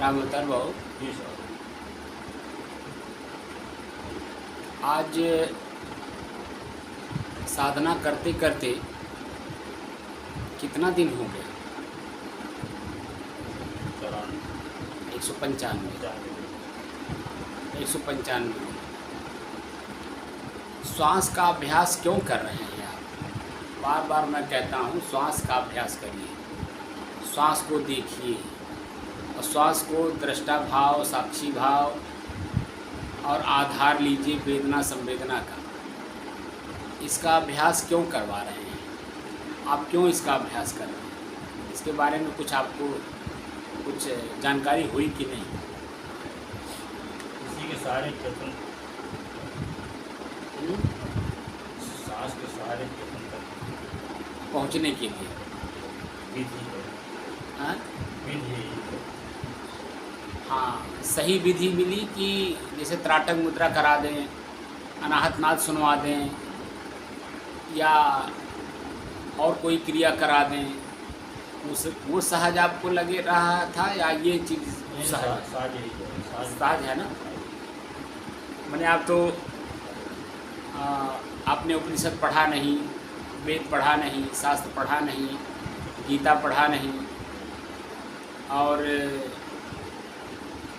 राम अवतार भाऊ, जी सर। आज साधना करते करते कितना दिन हो गया? 195। 195। श्वास का अभ्यास क्यों कर रहे हैं आप? बार बार मैं कहता हूँ, श्वास का अभ्यास करिए, श्वास को देखिए और श्वास को दृष्टा भाव, साक्षी भाव और आधार लीजिए वेदना संवेदना का। इसका अभ्यास क्यों करवा रहे हैं आप? क्यों इसका अभ्यास कर रहे हैं? इसके बारे में कुछ आपको कुछ जानकारी हुई कि नहीं? इसी के सहारे कीर्तन, सांस के सहारे कीर्तन करते पहुँचने के लिए विधि है। हाँ विधि हाँ, सही विधि मिली कि जैसे त्राटक मुद्रा करा दें, अनाहत नाद सुनवा दें या और कोई क्रिया करा दें, वो सहज आपको लगे रहा था या ये चीज़ सहज है ना? मैंने आप तो आपने उपनिषद पढ़ा नहीं, वेद पढ़ा नहीं, शास्त्र पढ़ा नहीं, गीता पढ़ा नहीं और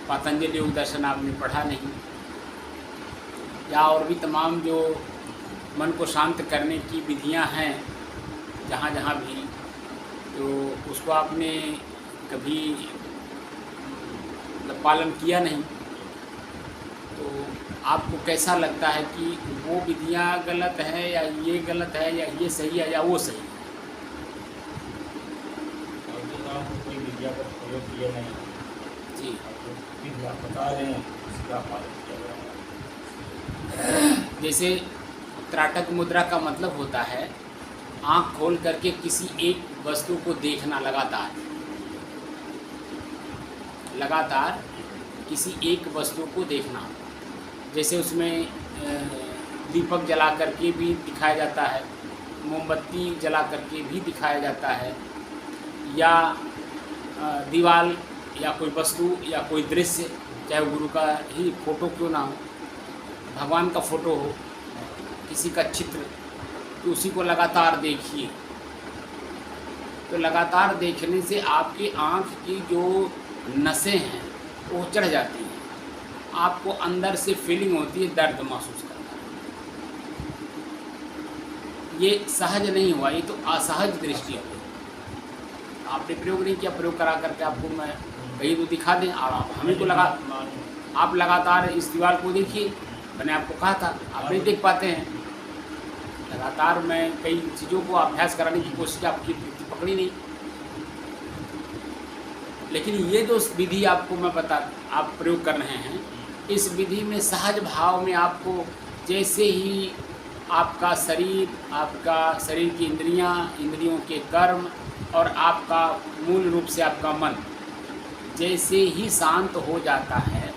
पतंजलि योग दर्शन आपने पढ़ा नहीं, या और भी तमाम जो मन को शांत करने की विधियां हैं जहाँ जहाँ भी, तो उसको आपने कभी पालन किया नहीं। तो आपको कैसा लगता है कि वो विधियां गलत हैं या ये गलत है या ये सही है या वो सही है? कोई विद्या का प्रयोग किया नहीं जी, विद्या बता रहे हैं, इसका पालन किया गया। जैसे त्राटक मुद्रा का मतलब होता है आँख खोल करके किसी एक वस्तु को देखना लगातार किसी एक वस्तु को देखना। जैसे उसमें दीपक जला करके भी दिखाया जाता है, मोमबत्ती जला करके भी दिखाया जाता है, या दीवार या कोई वस्तु या कोई दृश्य, चाहे वो गुरु का ही फोटो क्यों ना हो, भगवान का फोटो हो, किसी का चित्र, तो उसी को लगातार देखिए। तो लगातार देखने से आपकी आँख की जो नसें हैं वो चढ़ जाती हैं, आपको अंदर से फीलिंग होती है, दर्द महसूस करना। ये सहज नहीं हुआ, ये तो असहज दृष्टि है। आपने प्रयोग नहीं किया, प्रयोग करा करके आपको मैं कहीं तो दिखा दें और आप हमें को लगा, आप लगातार इस दीवार को देखिए, मैंने आपको कहा था, आप नहीं देख पाते हैं। लगातार मैं कई चीज़ों को अभ्यास कराने की कोशिश की, आपकी पकड़ी नहीं। लेकिन ये जो विधि आपको मैं आप प्रयोग कर रहे हैं, इस विधि में सहज भाव में आपको जैसे ही आपका शरीर की इंद्रियों के कर्म और आपका मूल रूप से आपका मन जैसे ही शांत हो जाता है,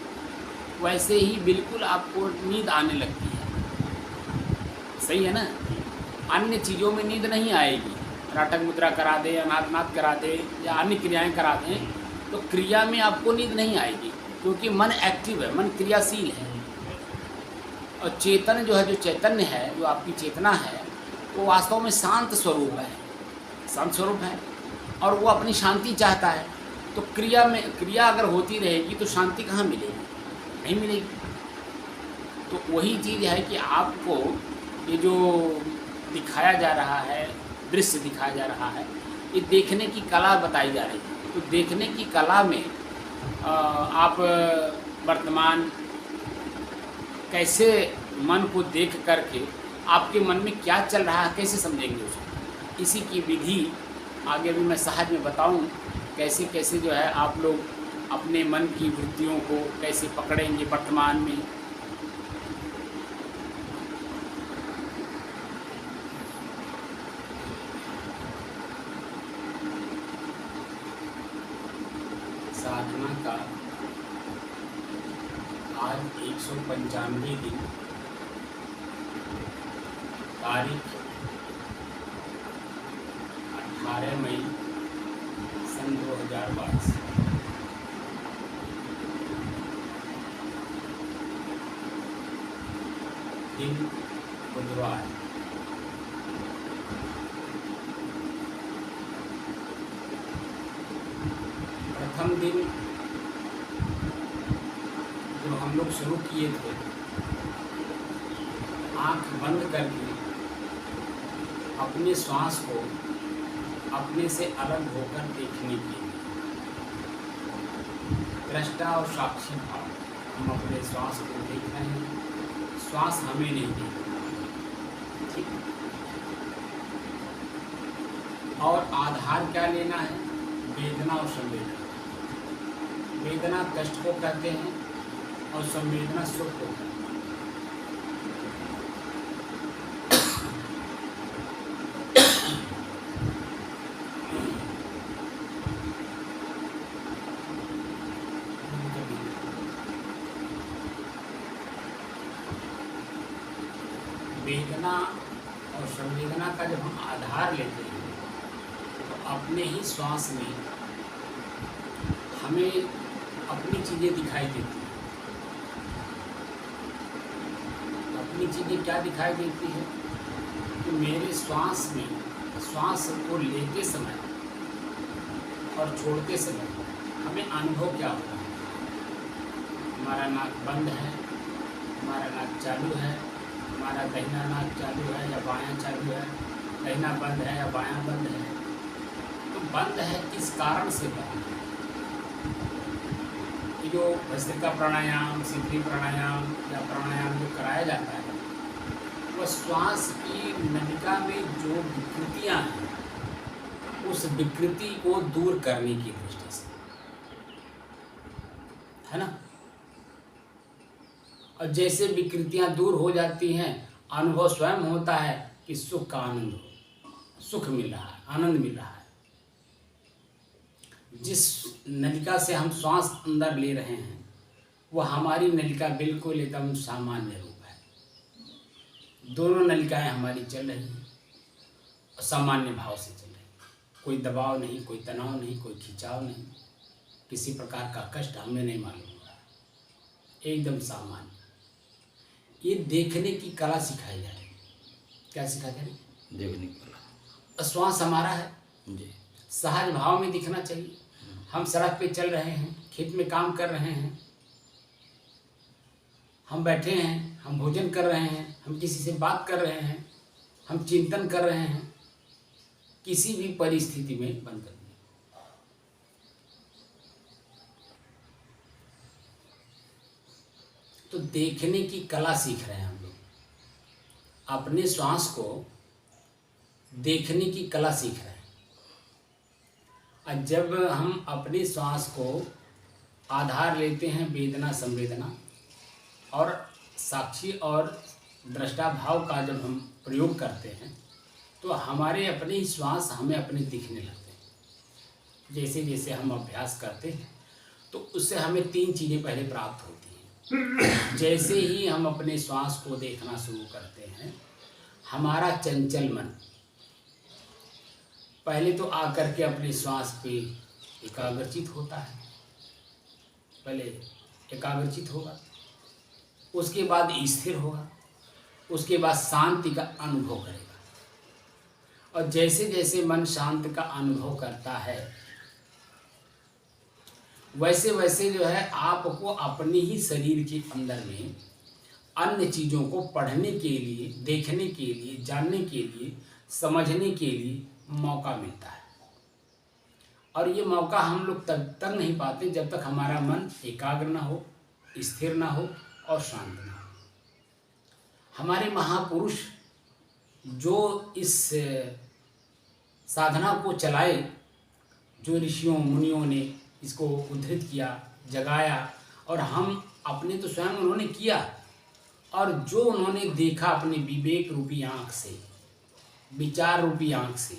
वैसे ही बिल्कुल आपको नींद आने लगती है। सही है ना? अन्य चीज़ों में नींद नहीं आएगी। त्राटक मुद्रा करा दें, अनाहत करा दें या अन्य क्रियाएं करा दें, तो क्रिया में आपको नींद नहीं आएगी, क्योंकि मन एक्टिव है, मन क्रियाशील है। और चेतन जो है, जो चैतन्य है, जो आपकी चेतना है, वो वास्तव में शांत स्वरूप है और वो अपनी शांति चाहता है। तो क्रिया अगर होती रहेगी तो शांति कहाँ मिलेगी? नहीं मिलेगी। तो वही चीज़ है कि आपको ये जो दिखाया जा रहा है, दृश्य दिखाया जा रहा है, ये देखने की कला बताई जा रही है। तो देखने की कला में आप वर्तमान कैसे मन को देख करके आपके मन में क्या चल रहा है कैसे समझेंगे उसको? इसी की विधि आगे भी मैं सहज में बताऊं, कैसे कैसे जो है आप लोग अपने मन की वृत्तियों को कैसे पकड़ेंगे वर्तमान में। साधना का आज 195 दिन, तारीख 18 मई सन 2022। दिन बुधवार। प्रथम दिन जो हम लोग शुरू किए थे, आँख बंद करके अपने श्वास को अपने से अलग होकर देखने के लिए, दृष्टा और साक्षी भाव, हम अपने श्वास को देख रहे हैं, श्वास हमें नहीं देख रहा। ठीक। और आधार क्या लेना है? वेदना और संवेदना। वेदना कष्ट को कहते हैं और संवेदना सुख को कहते हैं। वेदना और संवेदना का जब हम आधार लेते हैं तो अपने ही श्वास में हमें अपनी चीज़ें दिखाई देती हैं। अपनी चीज़ें क्या दिखाई देती है कि मेरे श्वास में, श्वास को लेते समय और छोड़ते समय हमें अनुभव क्या होता है। हमारा नाक बंद है, हमारा नाक चालू है, हमारा दाहिना नाक चालू है या बायां चालू है, दाहिना बंद है या बायां बंद है। तो बंद है किस कारण से बंद है? ये जो भस्त्रिका प्राणायाम, शीतली प्राणायाम या प्राणायाम जो कराया जाता है, वह श्वास की नलिका में जो विकृतियां हैं, उस विकृति को दूर करने की दृष्टि से है ना। और जैसे विकृतियां दूर हो जाती हैं, अनुभव स्वयं होता है कि सुख का आनंद हो, सुख मिल रहा है, आनंद मिल रहा है। जिस नलिका से हम श्वास अंदर ले रहे हैं वह हमारी नलिका बिल्कुल एकदम सामान्य रूप है। दोनों नलिकाएं हमारी चल रही हैं, सामान्य भाव से चल रही हैं। कोई दबाव नहीं, कोई तनाव नहीं, कोई खिंचाव नहीं, किसी प्रकार का कष्ट हमें नहीं मालूम हो रहा, एकदम सामान्य। ये देखने की कला सिखाई जा रही है। क्या सिखाई जा रही है? देखने की कला। श्वास हमारा है जी, सहज भाव में दिखना चाहिए। हम सड़क पे चल रहे हैं, खेत में काम कर रहे हैं, हम बैठे हैं, हम भोजन कर रहे हैं, हम किसी से बात कर रहे हैं, हम चिंतन कर रहे हैं, किसी भी परिस्थिति में बंद कर दिए। तो देखने की कला सीख रहे हैं हम लोग, अपने श्वास को देखने की कला सीख रहे हैं। और जब हम अपने श्वास को आधार लेते हैं वेदना संवेदना और साक्षी और दृष्टा भाव का जब हम प्रयोग करते हैं, तो हमारे अपने ही श्वास हमें अपने दिखने लगते हैं। जैसे जैसे हम अभ्यास करते हैं तो उससे हमें 3 चीज़ें पहले प्राप्त होती हैं। जैसे ही हम अपने श्वास को देखना शुरू करते हैं, हमारा चंचल मन पहले तो आकर के अपने श्वास पे एकाग्रचित होता है, पहले एकाग्रचित होगा, उसके बाद स्थिर होगा, उसके बाद शांति का अनुभव करेगा। और जैसे जैसे मन शांत का अनुभव करता है, वैसे वैसे जो है आपको अपने ही शरीर के अंदर में अन्य चीज़ों को पढ़ने के लिए, देखने के लिए, जानने के लिए, समझने के लिए मौका मिलता है। और ये मौका हम लोग तब तक नहीं पाते जब तक हमारा मन एकाग्र ना हो, स्थिर ना हो और शांत ना हो। हमारे महापुरुष जो इस साधना को चलाए, जो ऋषियों मुनियों ने इसको उद्धृत किया, जगाया, और हम अपने तो स्वयं उन्होंने किया, और जो उन्होंने देखा अपने विवेक रूपी आँख से, विचार रूपी आँख से,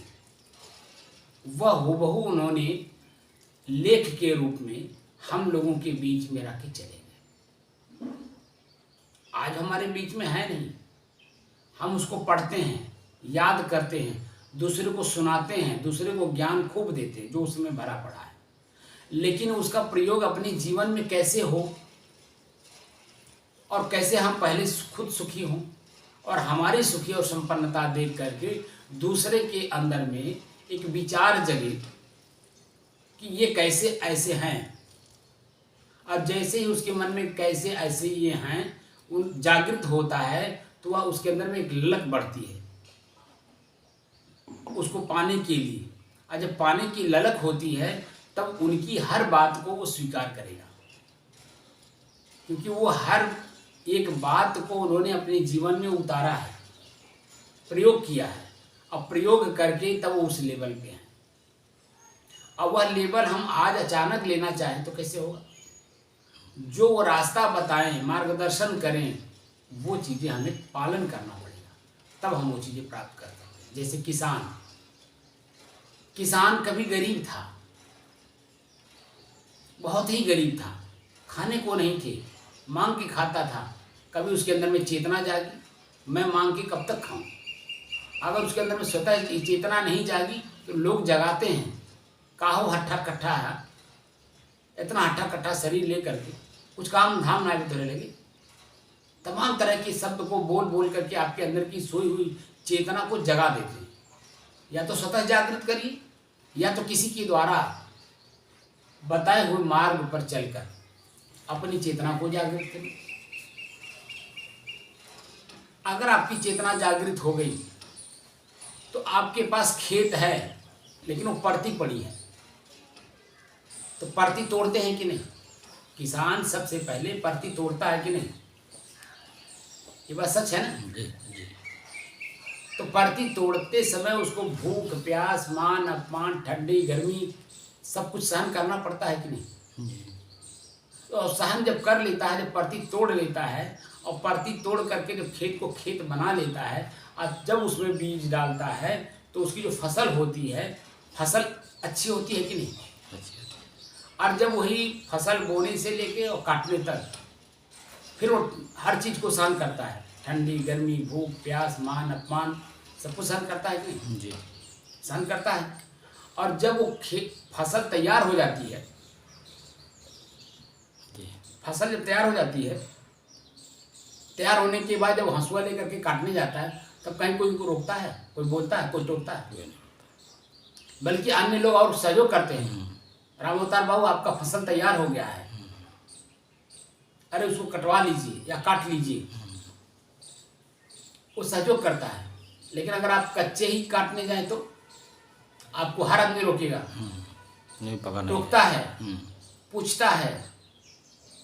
वह हुबहू उन्होंने लेख के रूप में हम लोगों के बीच में रख के चले गए। आज हमारे बीच में है नहीं, हम उसको पढ़ते हैं, याद करते हैं, दूसरे को सुनाते हैं, दूसरे को ज्ञान खूब देते हैं जो उसमें भरा पड़ा है, लेकिन उसका प्रयोग अपने जीवन में कैसे हो और कैसे हम पहले खुद सुखी हों, और हमारी सुखी और संपन्नता देख करके दूसरे के अंदर में एक विचार जगे कि ये कैसे ऐसे हैं। और जैसे ही उसके मन में कैसे ऐसे ये हैं उन जागृत होता है, तो वह उसके अंदर में एक ललक बढ़ती है उसको पाने के लिए। और जब पाने की ललक होती है तब उनकी हर बात को वो स्वीकार करेगा, क्योंकि वो हर एक बात को उन्होंने अपने जीवन में उतारा है, प्रयोग किया है। अब प्रयोग करके तब वो उस लेवल पे हैं। अब वह लेवल हम आज अचानक लेना चाहें तो कैसे होगा? जो वो रास्ता बताएं, मार्गदर्शन करें, वो चीज़ें हमें पालन करना पड़ेगा, तब हम वो चीज़ें प्राप्त कर सकते हैं। जैसे किसान कभी गरीब था, बहुत ही गरीब था, खाने को नहीं थे, मांग के खाता था। कभी उसके अंदर में चेतना जागी, मैं मांग के कब तक खाऊं? अगर उसके अंदर में स्वतः चेतना नहीं जागी तो लोग जगाते हैं, काहो हट्ठा कट्ठा है, इतना हट्ठा कट्ठा शरीर ले करके कुछ काम धाम ना भी धरे लगे। तमाम तरह के शब्द को बोल बोल करके आपके अंदर की सोई हुई चेतना को जगा देते हैं। या तो स्वतः जागृत करिए, या तो किसी के द्वारा बताए हुए मार्ग पर चलकर अपनी चेतना को जागृत करिए। अगर आपकी चेतना जागृत हो गई तो आपके पास खेत है लेकिन वो परती पड़ी है, तो परती तोड़ते हैं कि नहीं? किसान सबसे पहले परती तोड़ता है कि नहीं? ये बात सच है ना? जी जी। तो परती तोड़ते समय उसको भूख प्यास मान अपमान ठंडी गर्मी सब कुछ सहन करना पड़ता है कि नहीं? तो सहन जब कर लेता है, जब परती तोड़ लेता है और परती तोड़ करके जब खेत को खेत बना लेता है और जब उसमें बीज डालता है तो उसकी जो फसल होती है, फसल अच्छी होती है कि नहीं? और जब वही फसल बोने से लेके और काटने तक फिर वो हर चीज़ को सहन करता है, ठंडी गर्मी भूख प्यास मान अपमान सब कुछ सहन करता है कि नहीं? जी। सहन करता है। और जब वो फसल तैयार हो जाती है, फसल जब तैयार हो जाती है, तैयार होने के बाद जब हंसुआ लेकर के काटने जाता है तब कहीं कोई को रोकता है, कोई बोलता है, कोई टोकता है? बल्कि अन्य लोग और सहयोग करते हैं, राम अवतार बाबू आपका फसल तैयार हो गया है, अरे उसको कटवा लीजिए या काट लीजिए, वो सहयोग करता है। लेकिन अगर आप कच्चे ही काटने जाएं तो आपको हर आदमी रोकेगा, नहीं पका टोकता है, पूछता है,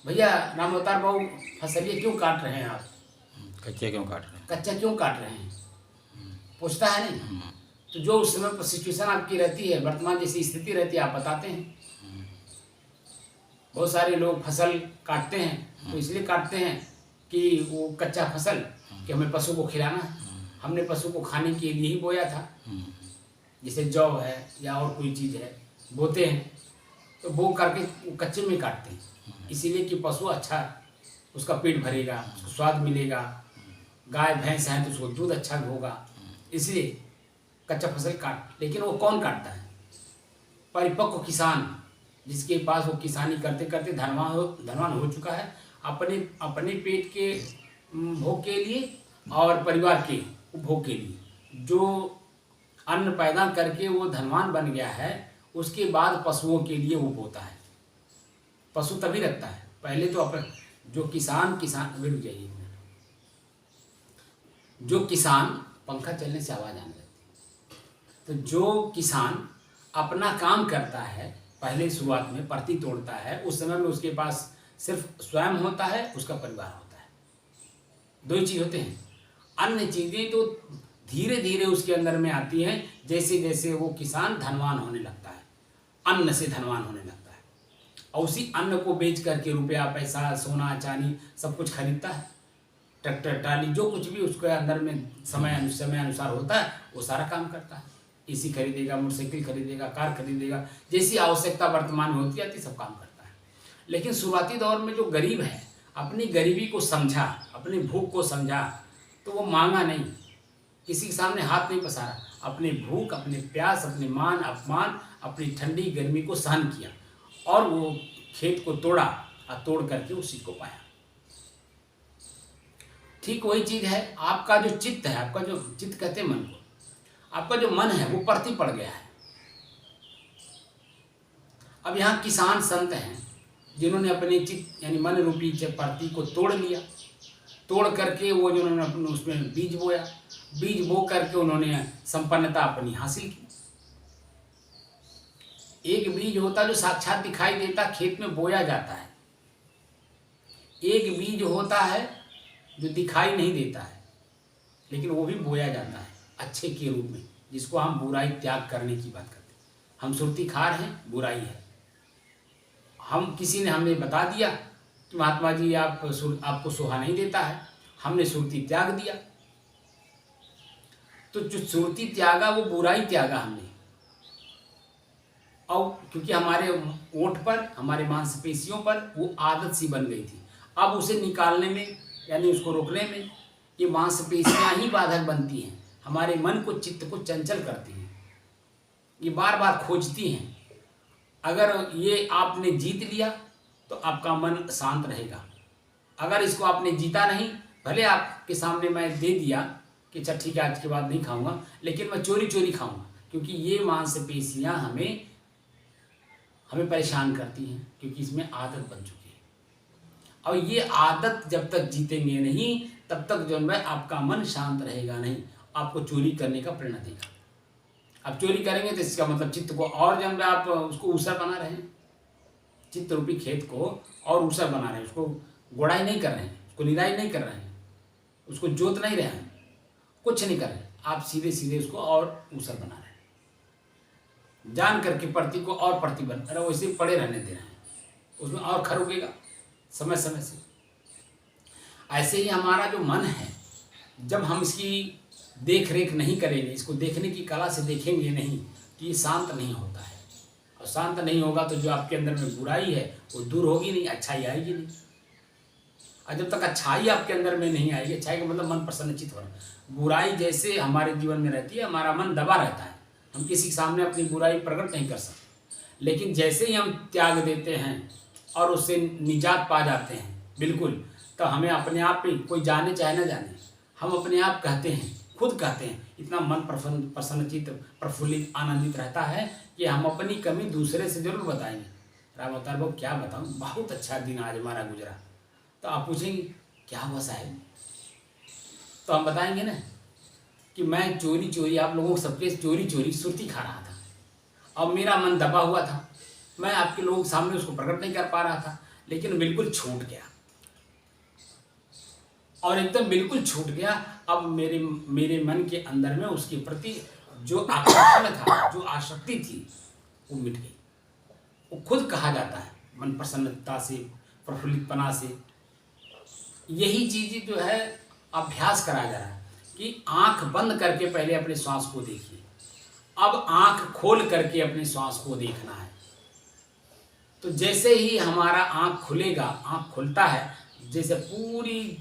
भैया राम अवतार बाबू फसलिए क्यों काट रहे हैं आप? कच्चे क्यों काट रहे हैं? कच्चा क्यों काट रहे हैं? पूछता है नहीं? तो जो उस समय पर सिचुएशन आपकी रहती है, वर्तमान जैसी स्थिति रहती है, आप बताते हैं। बहुत सारे लोग फसल काटते हैं तो इसलिए काटते हैं कि वो कच्चा फसल कि हमें पशु को खिलाना है, हमने पशु को खाने के लिए ही बोया था। जैसे जौ है या और कोई चीज़ है, बोते हैं तो बो करके वो कच्चे में काटते हैं, इसीलिए कि पशु अच्छा उसका पेट भरेगा, उसको स्वाद मिलेगा, गाय भैंस है तो उसको दूध अच्छा होगा, इसलिए कच्चा फसल काट। लेकिन वो कौन काटता है? परिपक्व किसान, जिसके पास वो किसानी करते करते धनवान हो चुका है, अपने पेट के भोग के लिए और परिवार के उपभोग के लिए जो अन्न पैदा करके वो धनवान बन गया है, उसके बाद पशुओं के लिए वो बोता है। पशु तभी रखता है, पहले तो अपन जो किसान रुक जाइए, जो किसान पंखा चलने से आवाज़ आने लगती है, तो जो किसान अपना काम करता है, पहले शुरुआत में परती तोड़ता है, उस समय में उसके पास सिर्फ स्वयं होता है, उसका परिवार होता है, दो ही चीज़ होते हैं। अन्य चीज़ें तो धीरे धीरे उसके अंदर में आती हैं, जैसे जैसे वो किसान धनवान होने लगता है, अन्न से धनवान होने लगता है, और उसी अन्न को बेच करके रुपया पैसा सोना चांदी सब कुछ खरीदता है, ट्रैक्टर ट्राली जो कुछ भी उसके अंदर में समय अनुसार होता है वो सारा काम करता है। एसी खरीदेगा, मोटरसाइकिल खरीदेगा, कार खरीदेगा, जैसी आवश्यकता वर्तमान में होती आती सब काम करता है। लेकिन शुरुआती दौर में जो गरीब है, अपनी गरीबी को समझा, अपनी भूख को समझा, तो वो मांगा नहीं, किसी के सामने हाथ नहीं पसारा, अपनी भूख, अपने प्यास, अपने मान अपमान, अपनी ठंडी गर्मी को सहन किया और वो खेत को तोड़ा और तोड़ करके उसी को पाया। ठीक वही चीज़ है, आपका जो चित्त है, आपका जो चित्त कहते हैं मन को, आपका जो मन है वो परती पड़ गया है। अब यहाँ किसान संत हैं जिन्होंने अपने चित्त यानी मन रूपी परती को तोड़ लिया, तोड़ करके वो जो उन्होंने अपने उसमें बीज बोया, बीज बो करके उन्होंने संपन्नता अपनी हासिल की। एक बीज होता जो साक्षात दिखाई देता, खेत में बोया जाता है। एक बीज होता है जो दिखाई नहीं देता है, लेकिन वो भी बोया जाता है अच्छे के रूप में, जिसको हम बुराई त्याग करने की बात करते हैं। हम सुरतीखार हैं, बुराई है। हम किसी ने हमें बता दिया कि महात्मा जी आपको सोहा नहीं देता है, हमने सुरती त्याग दिया, तो जो सुरती त्यागा वो बुराई त्यागा हमने। और क्योंकि हमारे ओंठ पर, हमारे मांसपेशियों पर वो आदत सी बन गई थी, अब उसे निकालने में यानी उसको रोकने में ये मांसपेशियां ही बाधक बनती हैं, हमारे मन को, चित्त को चंचल करती हैं, ये बार बार खोजती हैं। अगर ये आपने जीत लिया तो आपका मन शांत रहेगा। अगर इसको आपने जीता नहीं, भले आपके सामने मैं दे दिया कि अच्छा ठीक है आज के बाद नहीं खाऊंगा, लेकिन मैं चोरी चोरी खाऊंगा, क्योंकि ये मांसपेशियां हमें परेशान करती हैं, क्योंकि इसमें आदत बन चुकी है। और ये आदत जब तक जीतेंगे नहीं, तब तक जो है आपका मन शांत रहेगा नहीं, आपको चोरी करने का प्रेरणा देगा। अब चोरी करेंगे तो इसका मतलब चित्त को और जब आप उसको ऊसर बना रहे हैं, चित्त रूपी खेत को और ऊसर बना रहे हैं, उसको गोड़ाई नहीं कर रहे हैं, उसको निराई नहीं कर रहे हैं, उसको जोत नहीं रहे हैं, कुछ नहीं कर रहे हैं, आप सीधे सीधे उसको और ऊसर बना रहे हैं, जान करके परती को और परती बन, अरे वैसे पड़े रहने दे रहे हैं, उसमें और खर उगेगा समय समय से। ऐसे ही हमारा जो मन है, जब हम इसकी देख रेख नहीं करेंगे, इसको देखने की कला से देखेंगे नहीं, तो ये शांत नहीं होता है। और शांत नहीं होगा तो जो आपके अंदर में बुराई है वो दूर होगी नहीं, अच्छाई आएगी नहीं। और जब तक अच्छाई आपके अंदर में नहीं आएगी, अच्छाई का मतलब मन प्रसन्नचित हो रहा है। बुराई जैसे हमारे जीवन में रहती है, हमारा मन दबा रहता है, हम किसी के सामने अपनी बुराई प्रकट नहीं कर सकते। लेकिन जैसे ही हम त्याग देते हैं और उससे निजात पा जाते हैं बिल्कुल, तो हमें अपने आप ही, कोई जाने चाहे ना जाने, हम अपने आप कहते हैं, खुद कहते हैं, इतना मन प्रसन्नचित, प्रफुल्लित, आनंदित रहता है कि हम अपनी कमी दूसरे से जरूर बताएंगे। राम अवतार वो क्या बताऊँ, बहुत अच्छा दिन आज हमारा गुजरा। तो आप पूछेंगे क्या हुआ साहब, तो हम बताएंगे ना कि मैं चोरी चोरी आप लोगों को सबके चोरी चोरी सुरती खा रहा था, और मेरा मन दबा हुआ था, मैं आपके लोगों के सामने उसको प्रकट नहीं कर पा रहा था, लेकिन बिल्कुल छूट गया, और एकदम बिल्कुल छूट गया। अब मेरे मन के अंदर में उसके प्रति जो आकर्षण था, जो आसक्ति थी, वो मिट गई। वो खुद कहा जाता है मन प्रसन्नता से, प्रफुल्लितपना से। यही चीज़ जो है अभ्यास कराया जा रहा है कि आंख बंद करके पहले अपने श्वास को देखिए, अब आंख खोल करके अपने श्वास को देखना है। तो जैसे ही हमारा आंख खुलेगा, आंख खुलता है, जैसे पूरी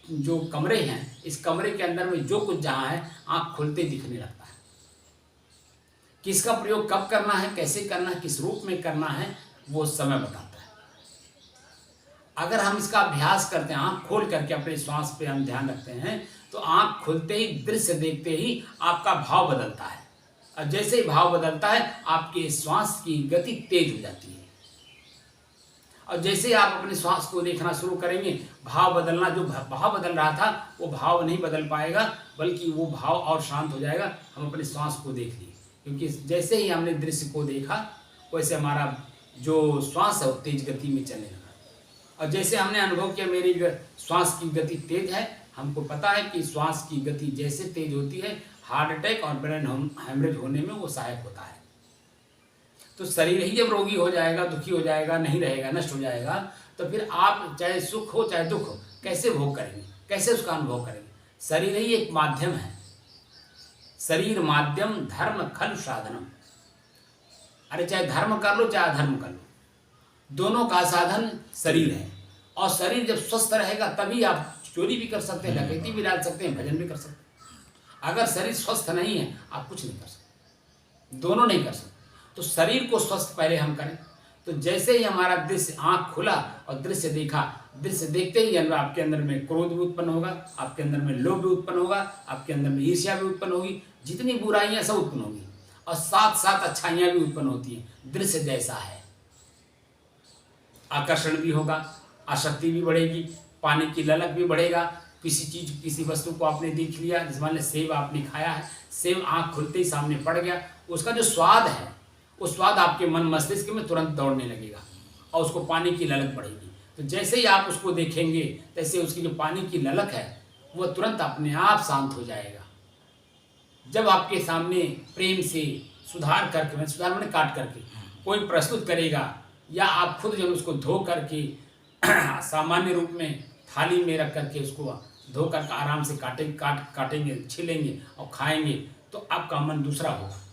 जो कमरे हैं, इस कमरे के अंदर में जो कुछ जहाँ है, आंख खुलते दिखने लगता है। किसका प्रयोग कब करना है, कैसे करना है, किस रूप में करना है, वो समय बताता है। अगर हम इसका अभ्यास करते हैं, आंख खोल करके अपने श्वास पे हम ध्यान रखते हैं, तो आंख खुलते ही, दृश्य देखते ही आपका भाव बदलता है, और जैसे ही भाव बदलता है आपके श्वास की गति तेज हो जाती है। और जैसे आप अपने श्वास को देखना शुरू करेंगे, भाव बदलना, जो भाव बदल रहा था वो भाव नहीं बदल पाएगा, बल्कि वो भाव और शांत हो जाएगा। हम अपने श्वास को देख लिए, क्योंकि जैसे ही हमने दृश्य को देखा, वैसे हमारा जो श्वास है वो तेज गति में चलने लगा। और जैसे हमने अनुभव किया मेरी श्वास की गति तेज है, हमको पता है कि श्वास की गति जैसे तेज होती है, हार्ट अटैक और ब्रेन हेमरेज होने में वो सहायक होता है। तो शरीर ही जब रोगी हो जाएगा, दुखी हो जाएगा, नहीं रहेगा, नष्ट हो जाएगा, तो फिर आप चाहे सुख हो चाहे दुख हो, कैसे भोग करेंगे, कैसे उसका अनुभव करेंगे। शरीर ही एक माध्यम है, शरीर माध्यम धर्म खल साधनम। अरे चाहे धर्म कर लो चाहे अधर्म कर लो, दोनों का साधन शरीर है। और शरीर जब स्वस्थ रहेगा तभी आप चोरी भी कर सकते हैं, डकैती भी डाल सकते हैं, भजन भी कर सकते हैं। अगर शरीर स्वस्थ नहीं है आप कुछ नहीं कर सकते, दोनों नहीं कर सकते। तो शरीर को स्वस्थ पहले हम करें, तो जैसे ही हमारा दृश्य आँख खुला और दृश्य देखा, दृश्य देखते ही आपके अंदर में क्रोध भी उत्पन्न होगा, आपके अंदर में लोभ भी उत्पन्न होगा, आपके अंदर में ईर्ष्या भी उत्पन्न होगी, जितनी बुराइयां सब उत्पन्न होगी और साथ साथ अच्छाइयां भी उत्पन्न होती हैं। दृश्य जैसा है आकर्षण भी होगा, आसक्ति भी बढ़ेगी, पाने की ललक भी बढ़ेगा। किसी चीज किसी वस्तु को आपने देख लिया, जैसे मान लीजिए सेब आपने खाया है, सेब आँख खुलते ही सामने पड़ गया, उसका जो स्वाद है वो स्वाद आपके मन मस्तिष्क में तुरंत दौड़ने लगेगा और उसको पाने की ललक बढ़ेगी। तो जैसे ही आप उसको देखेंगे तैसे उसकी जो पानी की ललक है वो तुरंत अपने आप शांत हो जाएगा। जब आपके सामने प्रेम से सुधार करके, सुधार मैंने काट करके कोई प्रस्तुत करेगा या आप खुद जब उसको धो करके सामान्य रूप में थाली में रख करके उसको धो कर आराम से काटेंगे, छिलेंगे और खाएंगे तो आपका मन दूसरा होगा।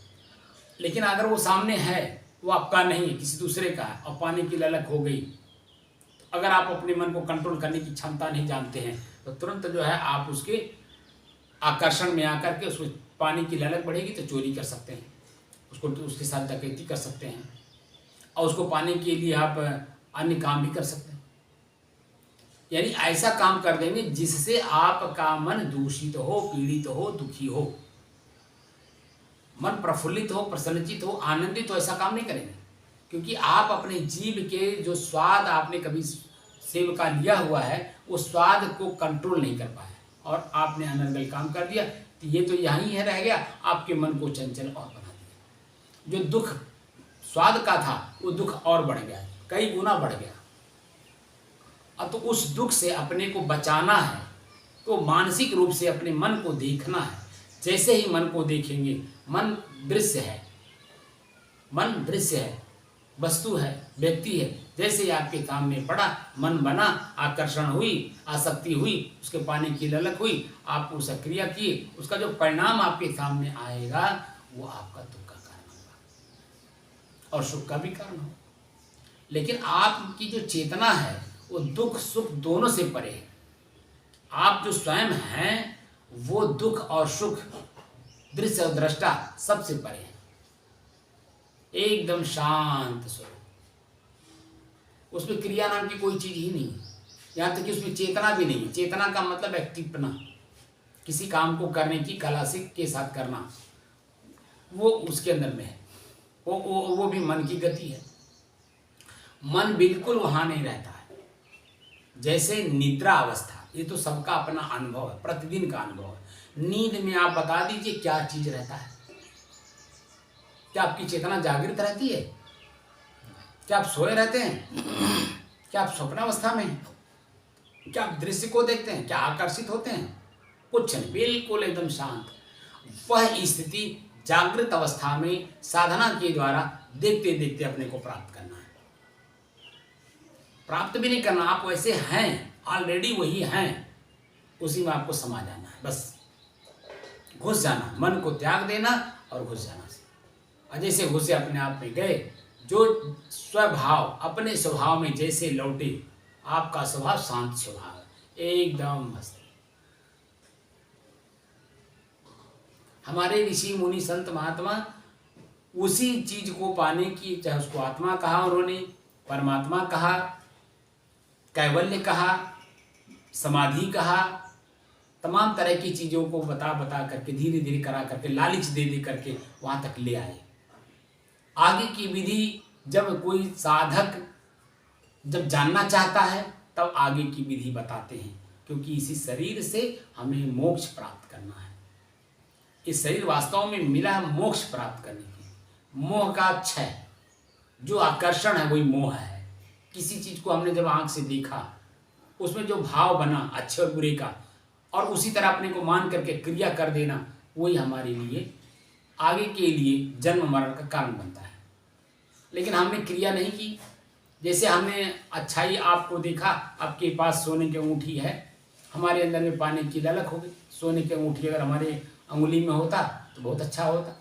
लेकिन अगर वो सामने है, वो आपका नहीं है, किसी दूसरे का है और पानी की ललक हो गई, तो अगर आप अपने मन को कंट्रोल करने की क्षमता नहीं जानते हैं तो तुरंत जो है आप उसके आकर्षण में आकर के उसको पानी की ललक बढ़ेगी तो चोरी कर सकते हैं, उसको उसके साथ डकैती कर सकते हैं और उसको पाने के लिए आप अन्य काम भी कर सकते हैं। यानी ऐसा काम कर देंगे जिससे आपका मन दूषित हो, पीड़ित हो, दुखी हो, मन प्रफुल्लित हो, प्रसन्नचित हो, आनंदित हो। ऐसा काम नहीं करेंगे क्योंकि आप अपने जीव के जो स्वाद आपने कभी सेब का लिया हुआ है वो स्वाद को कंट्रोल नहीं कर पाए और आपने अनर्गल काम कर दिया, तो ये तो यहीं है रह गया, आपके मन को चंचल और बना दिया। जो दुख स्वाद का था वो दुख और बढ़ गया, कई गुना बढ़ गया। अब तो उस दुख से अपने को बचाना है तो मानसिक रूप से अपने मन को देखना है। जैसे ही मन को देखेंगे, मन दृश्य है, मन दृश्य है, वस्तु है, व्यक्ति है, जैसे ही आपके सामने पड़ा, मन बना, आकर्षण हुई, आसक्ति हुई, उसके पाने की ललक हुई, आप उसे क्रिया किए, उसका जो परिणाम आपके सामने आएगा वो आपका दुख का कारण होगा और सुख का भी कारण होगा। लेकिन आपकी जो चेतना है वो दुख सुख दोनों से परे है। आप जो स्वयं हैं वो दुख और सुख, दृश्य और दृष्टा सबसे परे है, एकदम शांत स्वरूप। उसमें क्रिया नाम की कोई चीज ही नहीं, यहाँ तक कि उसमें चेतना भी नहीं। चेतना का मतलब एक्टिवपना, किसी काम को करने की कला से के साथ करना, वो उसके अंदर में है। वो भी मन की गति है। मन बिल्कुल वहां नहीं रहता है। जैसे निद्रा अवस्था, ये तो सबका अपना अनुभव है, प्रतिदिन का अनुभव है। नींद में आप बता दीजिए क्या चीज रहता है? क्या आपकी चेतना जागृत रहती है? क्या आप सोए रहते हैं? क्या आप स्वप्नावस्था में हैं? क्या आप दृश्य को देखते हैं? क्या आकर्षित होते हैं? कुछ नहीं, बिल्कुल एकदम शांत। वह स्थिति जागृत अवस्था में साधना के द्वारा देखते देखते अपने को प्राप्त करना है। प्राप्त भी नहीं करना, आप वैसे हैं, ऑलरेडी वही हैं, उसी में आपको समा जाना है, बस घुस जाना, मन को त्याग देना और घुस जाना। और जैसे घुसे अपने आप में गए, जो स्वभाव अपने स्वभाव में जैसे लौटे, आपका स्वभाव शांत स्वभाव है, एकदम मस्त। हमारे ऋषि मुनि संत महात्मा उसी चीज को पाने की, चाहे उसको आत्मा कहा उन्होंने, परमात्मा कहा, कैवल्य कहा, समाधि कहा, तमाम तरह की चीज़ों को बता करके धीरे धीरे करा करके लालच दे करके वहाँ तक ले आए। आगे की विधि जब कोई साधक जब जानना चाहता है तब आगे की विधि बताते हैं, क्योंकि इसी शरीर से हमें मोक्ष प्राप्त करना है। इस शरीर वास्तव में मिला है मोक्ष प्राप्त करने के, मोह का क्षय, जो आकर्षण है वही मोह है। किसी चीज को हमने जब आंख से देखा, उसमें जो भाव बना अच्छे और बुरे का, और उसी तरह अपने को मान करके क्रिया कर देना, वही हमारे लिए आगे के लिए जन्म मरण का कारण बनता है। लेकिन हमने क्रिया नहीं की। जैसे हमने अच्छाई आपको देखा, आपके पास सोने की अंगूठी है, हमारे अंदर में पाने की ललक हो गई। सोने की अंगूठी अगर हमारे अंगुली में होता तो बहुत अच्छा होता।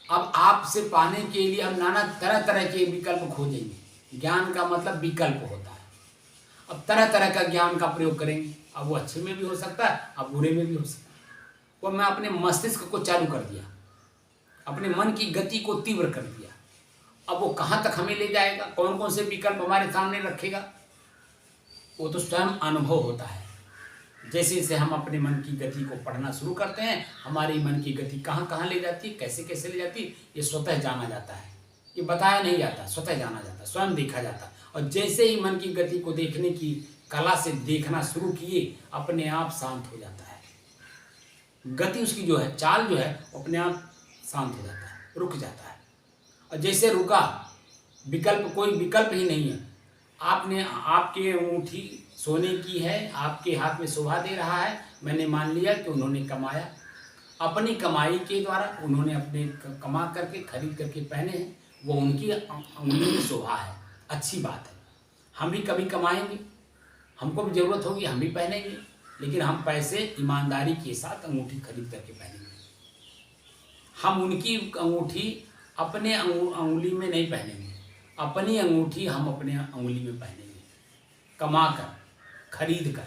अब आपसे पाने के लिए हम नाना तरह तरह के विकल्प खोजेंगे। ज्ञान का मतलब विकल्प होता है। अब तरह तरह का ज्ञान का प्रयोग करेंगे, अब वो अच्छे में भी हो सकता है, अब बुरे में भी हो सकता है। वो मैं अपने मस्तिष्क को चालू कर दिया, अपने मन की गति को तीव्र कर दिया, अब वो कहाँ तक हमें ले जाएगा, कौन कौन से विकल्प हमारे सामने रखेगा, वो तो स्वयं अनुभव होता है। जैसे जैसे हम अपने मन की गति को पढ़ना शुरू करते हैं, हमारी मन की गति कहाँ कहाँ ले जाती है, कैसे कैसे ले जाती है, ये स्वतः जाना जाता है। ये बताया नहीं जाता, स्वतः जाना जाता है, स्वयं देखा जाता है। और जैसे ही मन की गति को देखने की कला से देखना शुरू किए, अपने आप शांत हो जाता है। गति उसकी जो है, चाल जो है, अपने आप शांत हो जाता है, रुक जाता है। और जैसे रुका, विकल्प, कोई विकल्प ही नहीं है। आपके अंगूठी सोने की है, आपके हाथ में शोभा दे रहा है, मैंने मान लिया कि उन्होंने कमाया, अपनी कमाई के द्वारा उन्होंने अपने कमा करके खरीद करके पहने हैं, वो उनकी अंगुली में शोभा है, अच्छी बात है। हम भी कभी कमाएंगे, हमको भी ज़रूरत होगी, हम भी पहनेंगे, लेकिन हम पैसे ईमानदारी के साथ अंगूठी खरीद करके पहनेंगे। हम उनकी अंगूठी अपने अंगुली में नहीं पहनेंगे, अपनी अंगूठी हम अपने अंगुली में पहनेंगे, कमा कर, खरीद कर।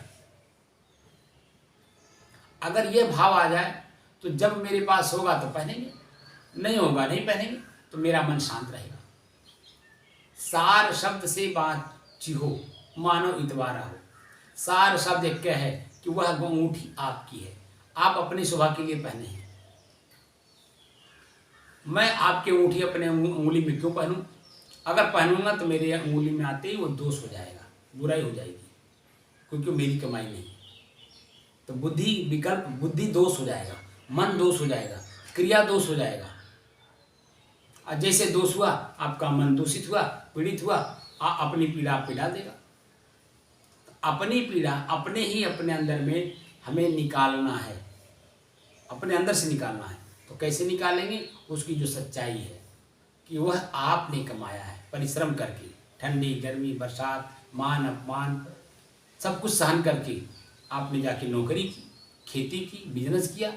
अगर ये भाव आ जाए तो जब मेरे पास होगा तो पहनेंगे, नहीं होगा नहीं पहनेंगे, तो मेरा मन शांत रहेगा। सार शब्द से बात चिहो मानो इतवारा हो। सार शब्द एक क्या है कि वह अंगूठी आपकी है, आप अपनी शोभा के लिए पहने हैं। मैं आपकी अंगूठी अपने उंगली में क्यों पहनूं? अगर पहनूंगा तो मेरे अंगुली में आते ही वो दोष हो जाएगा, बुराई हो जाएगी, क्योंकि मेरी कमाई नहीं। तो बुद्धि विकल्प, बुद्धि दोष हो जाएगा, मन दोष हो जाएगा, क्रिया दोष हो जाएगा। और जैसे दोष हुआ, आपका मन दूषित हुआ, पीड़ित हुआ, अपनी पीड़ा आप पिला देगा। अपनी पीड़ा अपने ही अपने अंदर में हमें निकालना है, अपने अंदर से निकालना है। तो कैसे निकालेंगे? उसकी जो सच्चाई है कि वह आपने कमाया है परिश्रम करके, ठंडी गर्मी बरसात मान अपमान सब कुछ सहन करके आपने जाके नौकरी की, खेती की, बिजनेस किया,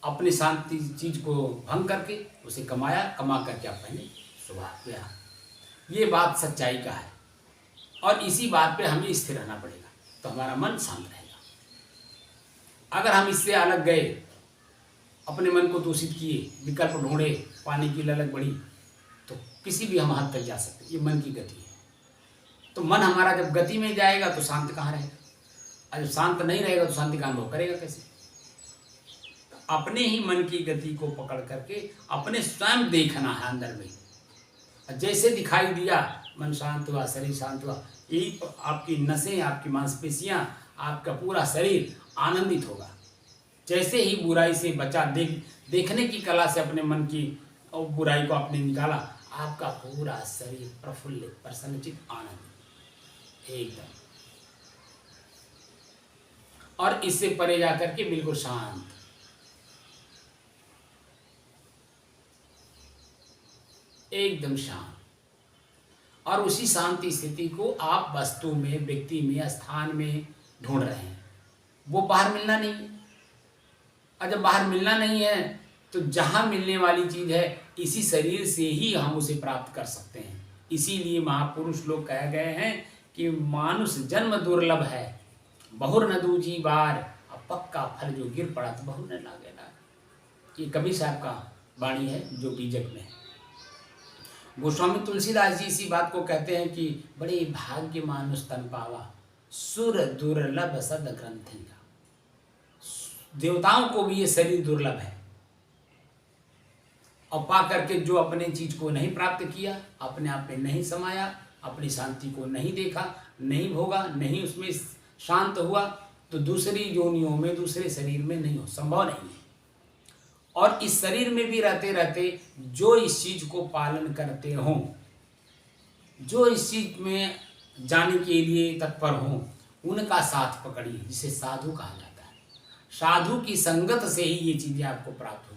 अपने शांति चीज़ को भंग करके उसे कमाया, कमा करके आप पहने सुबह गया। ये बात सच्चाई का है और इसी बात पे हमें स्थिर रहना पड़ेगा, तो हमारा मन शांत रहेगा। अगर हम इससे अलग गए, अपने मन को दूषित किए, विकल्प ढूंढे, पानी की ललक बढ़ी, तो किसी भी हम हद तक जा सकते। ये मन की गति है। तो मन हमारा जब गति में जाएगा तो शांत कहाँ रहेगा, और जब शांत नहीं रहेगा तो शांति का अनुभव करेगा कैसे? तो अपने ही मन की गति को पकड़ करके अपने स्वयं देखना है अंदर में। जैसे दिखाई दिया, मन शांत हुआ, शरीर शांत हुआ, यही आपकी नसें, आपकी मांसपेशियां, आपका पूरा शरीर आनंदित होगा। जैसे ही बुराई से बचा, देखने की कला से अपने मन की और बुराई को आपने निकाला, आपका पूरा शरीर प्रफुल्लित, प्रसन्नचित, आनंदित एकदम। और इससे परे जाकर के बिल्कुल शांत, एकदम शांत। और उसी शांति स्थिति को आप वस्तु में, व्यक्ति में, स्थान में ढूंढ रहे हैं। वो बाहर मिलना नहीं है। और जब बाहर मिलना नहीं है तो जहाँ मिलने वाली चीज़ है, इसी शरीर से ही हम उसे प्राप्त कर सकते हैं। इसीलिए महापुरुष लोग कहे गए हैं कि मानुष जन्म दुर्लभ है, बहुर न दूजी बार, अब पक्का फल जो गिर पड़ा तो बहुर न लागे ना। ये कबीर साहब का वाणी है जो बीजक में है। गोस्वामी तुलसीदास जी इसी बात को कहते हैं कि बड़े भाग्य मानुष तन पावा, सुर दुर्लभ सद ग्रंथि का। देवताओं को भी ये शरीर दुर्लभ है, और पा करके जो अपने चीज को नहीं प्राप्त किया, अपने आप में नहीं समाया, अपनी शांति को नहीं देखा, नहीं भोगा, नहीं उसमें शांत हुआ, तो दूसरी योनियों में, दूसरे शरीर में नहीं हो, संभव नहीं है। और इस शरीर में भी रहते रहते जो इस चीज को पालन करते हों, जो इस चीज में जाने के लिए तत्पर हों, उनका साथ पकड़िए, जिसे साधु कहा जाता है। साधु की संगत से ही ये चीजें आपको प्राप्त होगी।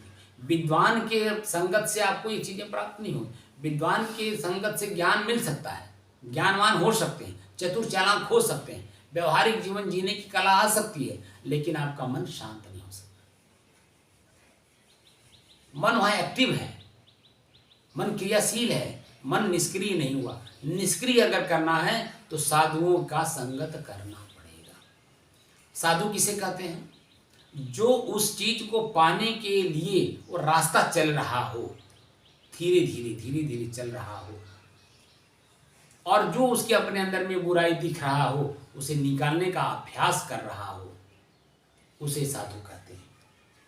विद्वान के संगत से आपको ये चीजें प्राप्त नहीं होंगी। विद्वान के संगत से ज्ञान मिल सकता है, ज्ञानवान हो सकते हैं, चतुर चालाक हो सकते हैं, व्यवहारिक जीवन जीने की कला आ सकती है, लेकिन आपका मन शांत नहीं हो सकता। मन वहाँ एक्टिव है, मन क्रियाशील है, मन निष्क्रिय नहीं हुआ। निष्क्रिय अगर करना है तो साधुओं का संगत करना पड़ेगा। साधु किसे कहते हैं? जो उस चीज को पाने के लिए वो रास्ता चल रहा हो, धीरे धीरे चल रहा हो, और जो उसके अपने अंदर में बुराई दिख रहा हो उसे निकालने का अभ्यास कर रहा हो, उसे साधु कहते हैं।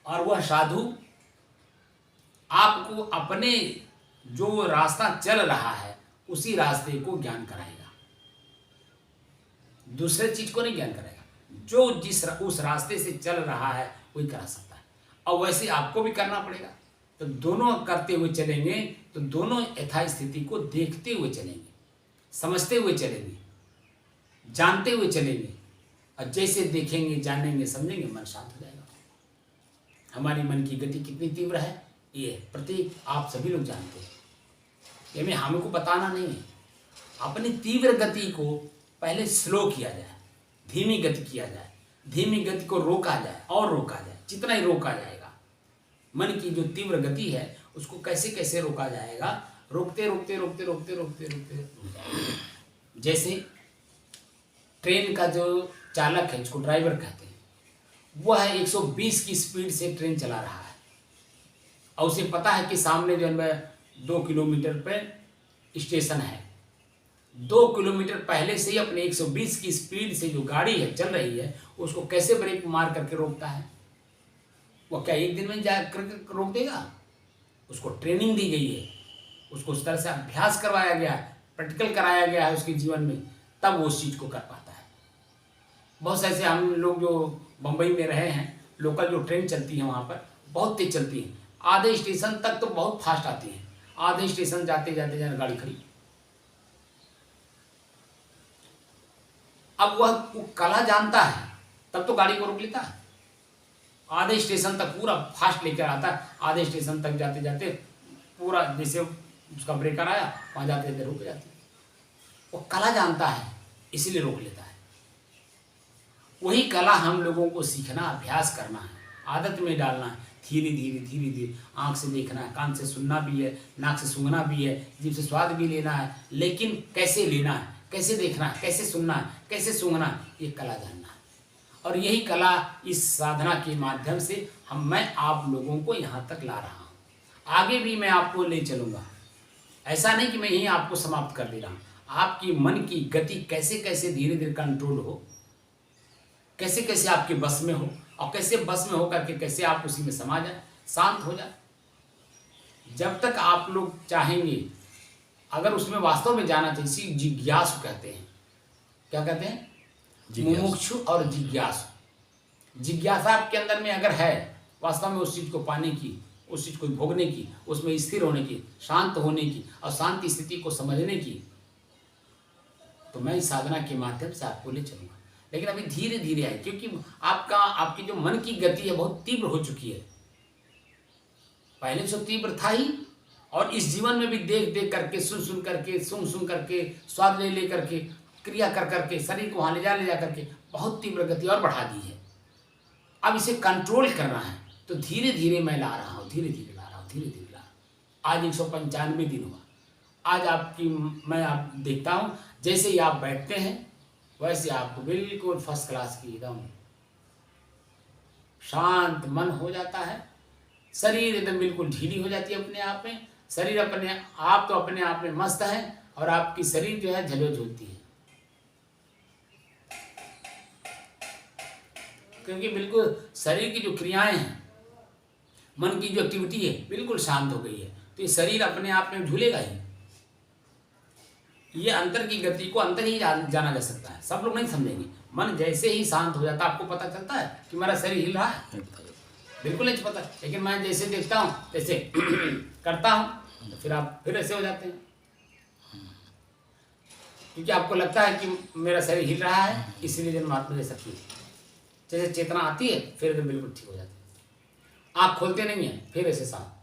और वह साधु आपको अपने जो रास्ता चल रहा है उसी रास्ते को ज्ञान कराएगा, दूसरे चीज को नहीं ज्ञान कराएगा। जो उस रास्ते से चल रहा है वही करा सकता है, और वैसे आपको भी करना पड़ेगा। तो दोनों करते हुए चलेंगे तो दोनों यथास्थिति को देखते हुए चलेंगे, समझते हुए चलेंगे, जानते हुए चलेंगे। और जैसे देखेंगे, जानेंगे, समझेंगे, मन शांत हो जाएगा। हमारी मन की गति कितनी तीव्र है ये प्रत्येक आप सभी लोग जानते हैं, ये में हमको बताना नहीं है। अपनी तीव्र गति को पहले स्लो किया जाए, धीमी गति किया जाए, धीमी गति को रोका जाए और रोका जाए, जितना ही रोका जाएगा। मन की जो तीव्र गति है उसको कैसे कैसे रोका जाएगा, रोकते रोकते रोकते रोकते रोकते रोकते रुक जाएगा। जैसे ट्रेन का जो चालक है, उसको ड्राइवर कहते हैं, वह 120 की स्पीड से ट्रेन चला रहा है, और उसे पता है कि सामने जो है 2 किलोमीटर पे स्टेशन है। 2 किलोमीटर पहले से ही अपने 120 की स्पीड से जो गाड़ी है चल रही है उसको कैसे ब्रेक मार करके रोकता है? वो क्या एक दिन में जा कर रोक देगा? उसको ट्रेनिंग दी गई है, उसको उस तरह से अभ्यास करवाया गया है, प्रैक्टिकल कराया गया है उसके जीवन में, तब वो उस चीज़ को कर पाता है। बहुत से ऐसे हम लोग जो बम्बई में रहे हैं, लोकल जो ट्रेन चलती है वहाँ पर बहुत तेज चलती है, आधे स्टेशन तक तो बहुत फास्ट आती है, आधे स्टेशन जाते जाते जाते गाड़ी खड़ी। अब वह कला जानता है तब तो गाड़ी को रोक लेता है, आधे स्टेशन तक पूरा फास्ट लेकर आता है, आधे स्टेशन तक जाते जाते पूरा जैसे उसका ब्रेकर आया वहाँ जाते जाते रुक जाती है। वो कला जानता है इसीलिए रोक लेता है। वही कला हम लोगों को सीखना, अभ्यास करना है, आदत में डालना है। धीरे धीरे धीरे धीरे आँख से देखना है, कान से सुनना भी है, नाक से सूंघना भी है, जीभ से स्वाद भी लेना है, लेकिन कैसे लेना है, कैसे देखना है, कैसे सुनना है, कैसे सूंघना है, ये कला जानना है। और यही कला इस साधना के माध्यम से मैं आप लोगों को यहाँ तक ला रहा हूँ। आगे भी मैं आपको ले चलूँगा, ऐसा नहीं कि मैं यहीं आपको समाप्त कर दे रहा हूँ। आपकी मन की गति कैसे कैसे धीरे धीरे कंट्रोल हो, कैसे कैसे आपके बस में हो, और कैसे बस में हो करके कैसे आप उसी में समा जाए, शांत हो जाए। जब तक आप लोग चाहेंगे, अगर उसमें वास्तव में जाना चाहिए, इसी जिज्ञासु कहते हैं। क्या कहते हैं? मुमुक्षु और जिज्ञासु। जिज्ञासा आपके अंदर में अगर है वास्तव में उस चीज़ को पाने की, उस चीज़ को भोगने की, उसमें स्थिर होने की, शांत होने की और शांति स्थिति को समझने की, तो मैं इस साधना के माध्यम से आपको ले चलूँगा। लेकिन अभी धीरे धीरे आए, क्योंकि आपकी जो मन की गति है बहुत तीव्र हो चुकी है। पहले से तीव्र था ही, और इस जीवन में भी देख देख करके, सुन सुन करके, सुन करके, स्वाद ले करके, क्रिया कर करके, शरीर को वहाँ ले जा करके बहुत तीव्र गति और बढ़ा दी है। अब इसे कंट्रोल करना है, तो धीरे धीरे मैं ला रहा हूँ, धीरे धीरे ला रहा हूँ, धीरे धीरे ला रहा हूँ। आज 195 दिन हुआ। आज मैं आप देखता हूँ जैसे ही आप बैठते हैं वैसे आपको बिल्कुल फर्स्ट क्लास की एकदम शांत मन हो जाता है। शरीर एकदम बिल्कुल ढीली हो जाती है अपने आप में। शरीर अपने आप में मस्त है, और आपकी शरीर जो है झलो झूलती है, क्योंकि बिल्कुल शरीर की जो क्रियाएं हैं, मन की जो एक्टिविटी है बिल्कुल शांत हो गई है। तो ये शरीर अपने आप में झूलेगा ही। ये अंतर की गति को अंतर ही जाना जा सकता है, सब लोग नहीं समझेंगे। मन जैसे ही शांत हो जाता है आपको पता चलता है कि मेरा शरीर हिल रहा है, बिल्कुल नहीं पता। लेकिन मैं जैसे देखता हूँ जैसे करता हूँ तो फिर आप फिर ऐसे हो जाते हैं, क्योंकि आपको लगता है कि मेरा शरीर हिल रहा है, इसीलिए जन्मात्मा जैसा फील, जैसे चेतना आती है फिर एकदम बिल्कुल ठीक हो जाती है। आँख खोलते नहीं है, फिर ऐसे शांत।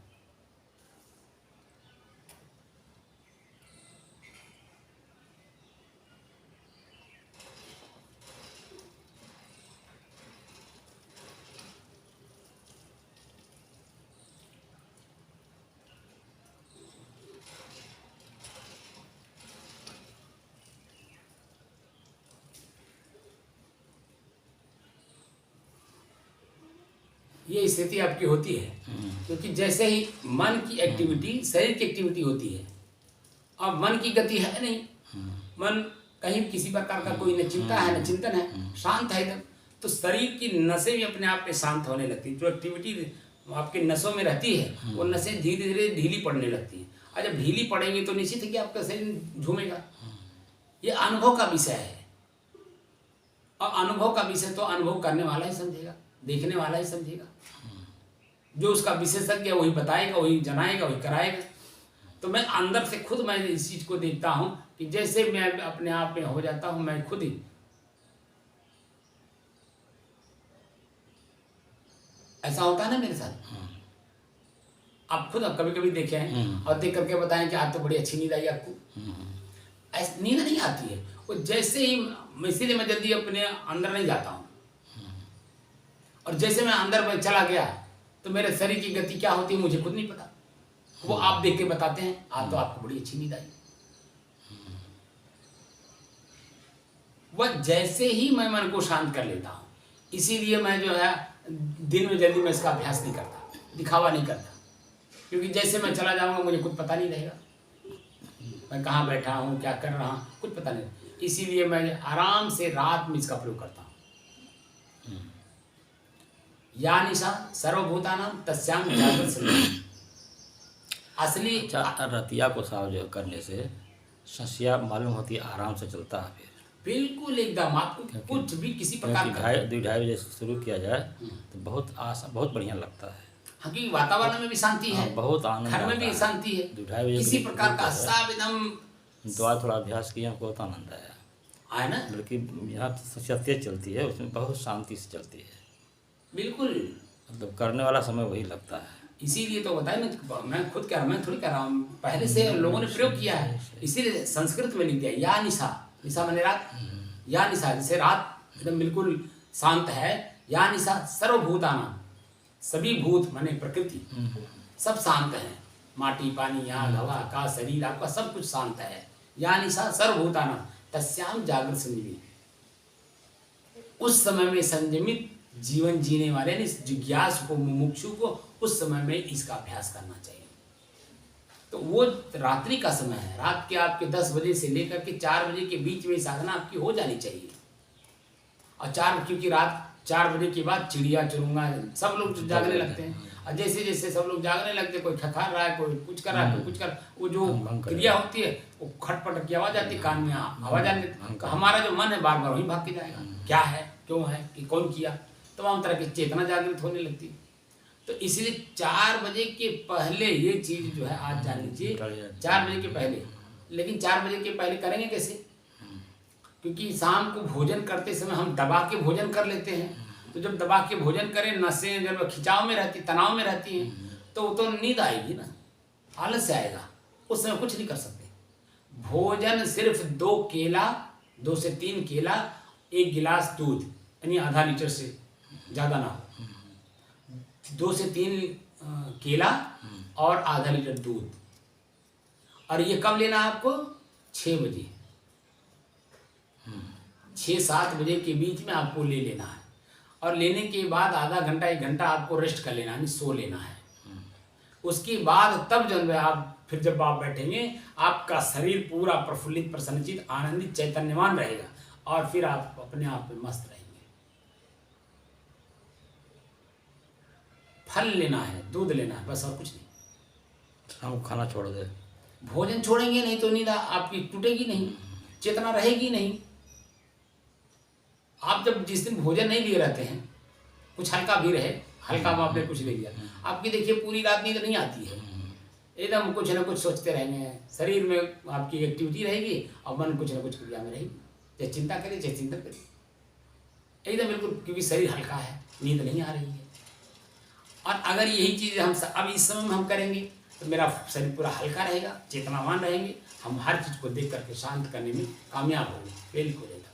ये स्थिति आपकी होती है, क्योंकि जैसे ही मन की एक्टिविटी शरीर की एक्टिविटी होती है, अब मन की गति है नहीं, मन कहीं किसी प्रकार का कोई न चिंता है न चिंतन है, शांत है एकदम, तो शरीर की नसें भी अपने आप में शांत होने लगती है। जो एक्टिविटी आपके नसों में रहती है वो नसें धीरे धीरे ढीली पड़ने लगती हैं, और जब ढीली पड़ेंगी तो निश्चित है कि आपका शरीर झूमेगा। ये अनुभव का विषय है, और अनुभव का विषय तो अनुभव करने वाला ही समझेगा, देखने वाला ही समझेगा। जो उसका विशेषज्ञ है वही बताएगा, वही जनाएगा, वही कराएगा। तो मैं अंदर से खुद मैं इस चीज़ को देखता हूँ कि जैसे मैं अपने आप में हो जाता हूँ, मैं खुद ही ऐसा होता है ना मेरे साथ। आप खुद कभी कभी देखे हैं और देख करके बताएं कि आज तो बड़ी अच्छी नींद आई आपको। ऐसी नींद नहीं आती है, वो जैसे ही इसीलिए मैं जल्दी अपने अंदर नहीं जाता हूँ, और जैसे मैं अंदर में चला गया तो मेरे शरीर की गति क्या होती है मुझे खुद नहीं पता। वो आप देख के बताते हैं आज तो आपको बड़ी अच्छी नींद आई। वह जैसे ही मैं मन को शांत कर लेता हूँ, इसीलिए मैं जो है दिन में जल्दी मैं इसका अभ्यास नहीं करता, दिखावा नहीं करता, क्योंकि जैसे मैं चला जाऊंगा मुझे कुछ पता नहीं रहेगा मैं कहाँ बैठा हूँ, क्या कर रहा हूँ, कुछ पता नहीं। इसीलिए मैं आराम से रात में इसका प्रयोग करता हूँ। या निशा सर्वभूतानां तस्याम जागृत संज्ञा। असली रतिया को साव जो करने से संस्या मालूम होती है, आराम से चलता है। फिर बिल्कुल एकदम आपको कुछ भी किसी प्रकार का 2-2:30 बजे से शुरू किया जाए तो बहुत बढ़िया लगता है। हाँ, क्योंकि वातावरण में भी शांति है, बहुत आनंद, घर में भी शांति है, 2-2:30 बजे किसी प्रकार का सब एकदम। तो आज थोड़ा अभ्यास किया, बहुत आनंद आया है ना, बल्कि यहाँ संस्या तेज चलती है, उसमें बहुत शांति से चलती है। बिल्कुल, मतलब करने वाला समय वही लगता है। इसीलिए तो बताया ना, मैं खुद कह रहा हूँ, मैं थोड़ी कह रहा हूँ, पहले से लोगों ने प्रयोग किया है, इसीलिए संस्कृत में लिख दिया या निशा। निशा माने रात, या निशा जैसे रात एकदम बिल्कुल शांत है। या निशा सर्वभूतानां, सभी भूत माने प्रकृति सब शांत है, माटी पानी आग हवा आकाश शरीर आपका सब कुछ शांत है। या निशा सर्वभूतानां तस्याम जागृत संजीवी। उस समय में संयमित जीवन जीने वाले ने जिज्ञासु को, मुमुक्षु को उस समय में इसका अभ्यास करना चाहिए। तो वो रात्रि का समय है, रात के आपके 10 बजे से लेकर के 4 बजे के बीच में साधना आपकी हो जानी चाहिए। और क्योंकि रात 4 बजे के बाद चिड़िया चुरुंगा सब लोग जागने लगते हैं, और जैसे जैसे सब लोग जागने लगते, कोई खखार रहा है, कोई कुछ कर रहा है, कोई कुछ कर, वो जो क्रिया होती है वो खटपट की आवाज़ आती है, कान में आवाज़ आने लगती, तो हमारा जो मन है बार बार वहीं भाग के जाएगा, क्या है, क्यों है, कि कौन किया, तमाम तरह की चेतना जागृत होने लगती है। तो इसलिए 4 बजे के पहले ये चीज़ जो है आज जान लीजिए, 4 बजे के पहले। लेकिन 4 बजे के पहले करेंगे कैसे? क्योंकि शाम को भोजन करते समय हम दबा के भोजन कर लेते हैं, तो जब दबा के भोजन करें, नसें जब खिंचाव में रहती, तनाव में रहती हैं, तो वो तो नींद आएगी ना, आलस आएगा, उस समय कुछ नहीं कर सकते। भोजन सिर्फ 2 केला, 2 से 3 केला, 1 गिलास दूध, यानी आधा लीटर से ज़्यादा ना हो, 2 से 3 केला और आधा लीटर दूध। और ये कब लेना है आपको? 6 बजे, 6-7 बजे के बीच में आपको ले लेना है। और लेने के बाद आधा घंटा 1 घंटा आपको रेस्ट कर लेना है, सो लेना है। उसके बाद तब जब फिर जब आप बैठेंगे, आपका शरीर पूरा प्रफुल्लित, प्रसन्नचित, आनंदित, चैतन्यवान रहेगा, और फिर आप अपने आप में मस्त रहेंगे। फल लेना है, दूध लेना है, बस, और कुछ नहीं। हम खाना छोड़ दे, भोजन छोड़ेंगे नहीं तो नींद आपकी टूटेगी नहीं, चेतना रहेगी नहीं। आप जब जिस दिन भोजन नहीं लिए रहते हैं, कुछ हल्का भी रहे, हल्का में आपने कुछ ले लिया, आपकी देखिए पूरी रात नींद नहीं आती है, एकदम कुछ ना कुछ सोचते रहेंगे, शरीर में आपकी एक्टिविटी रहेगी और मन कुछ ना कुछ क्रिया में रहेगी, चाहे चिंता करे चाहे चिंतन करे, एकदम बिल्कुल, क्योंकि शरीर हल्का है, नींद नहीं आ रही है। और अगर यही चीज़ हम अब इस समय में हम करेंगे तो मेरा शरीर पूरा हल्का रहेगा, चेतनावान रहेंगे, हम हर चीज़ को देख करके शांत करने में कामयाब होंगे, बिल्कुल एकदम।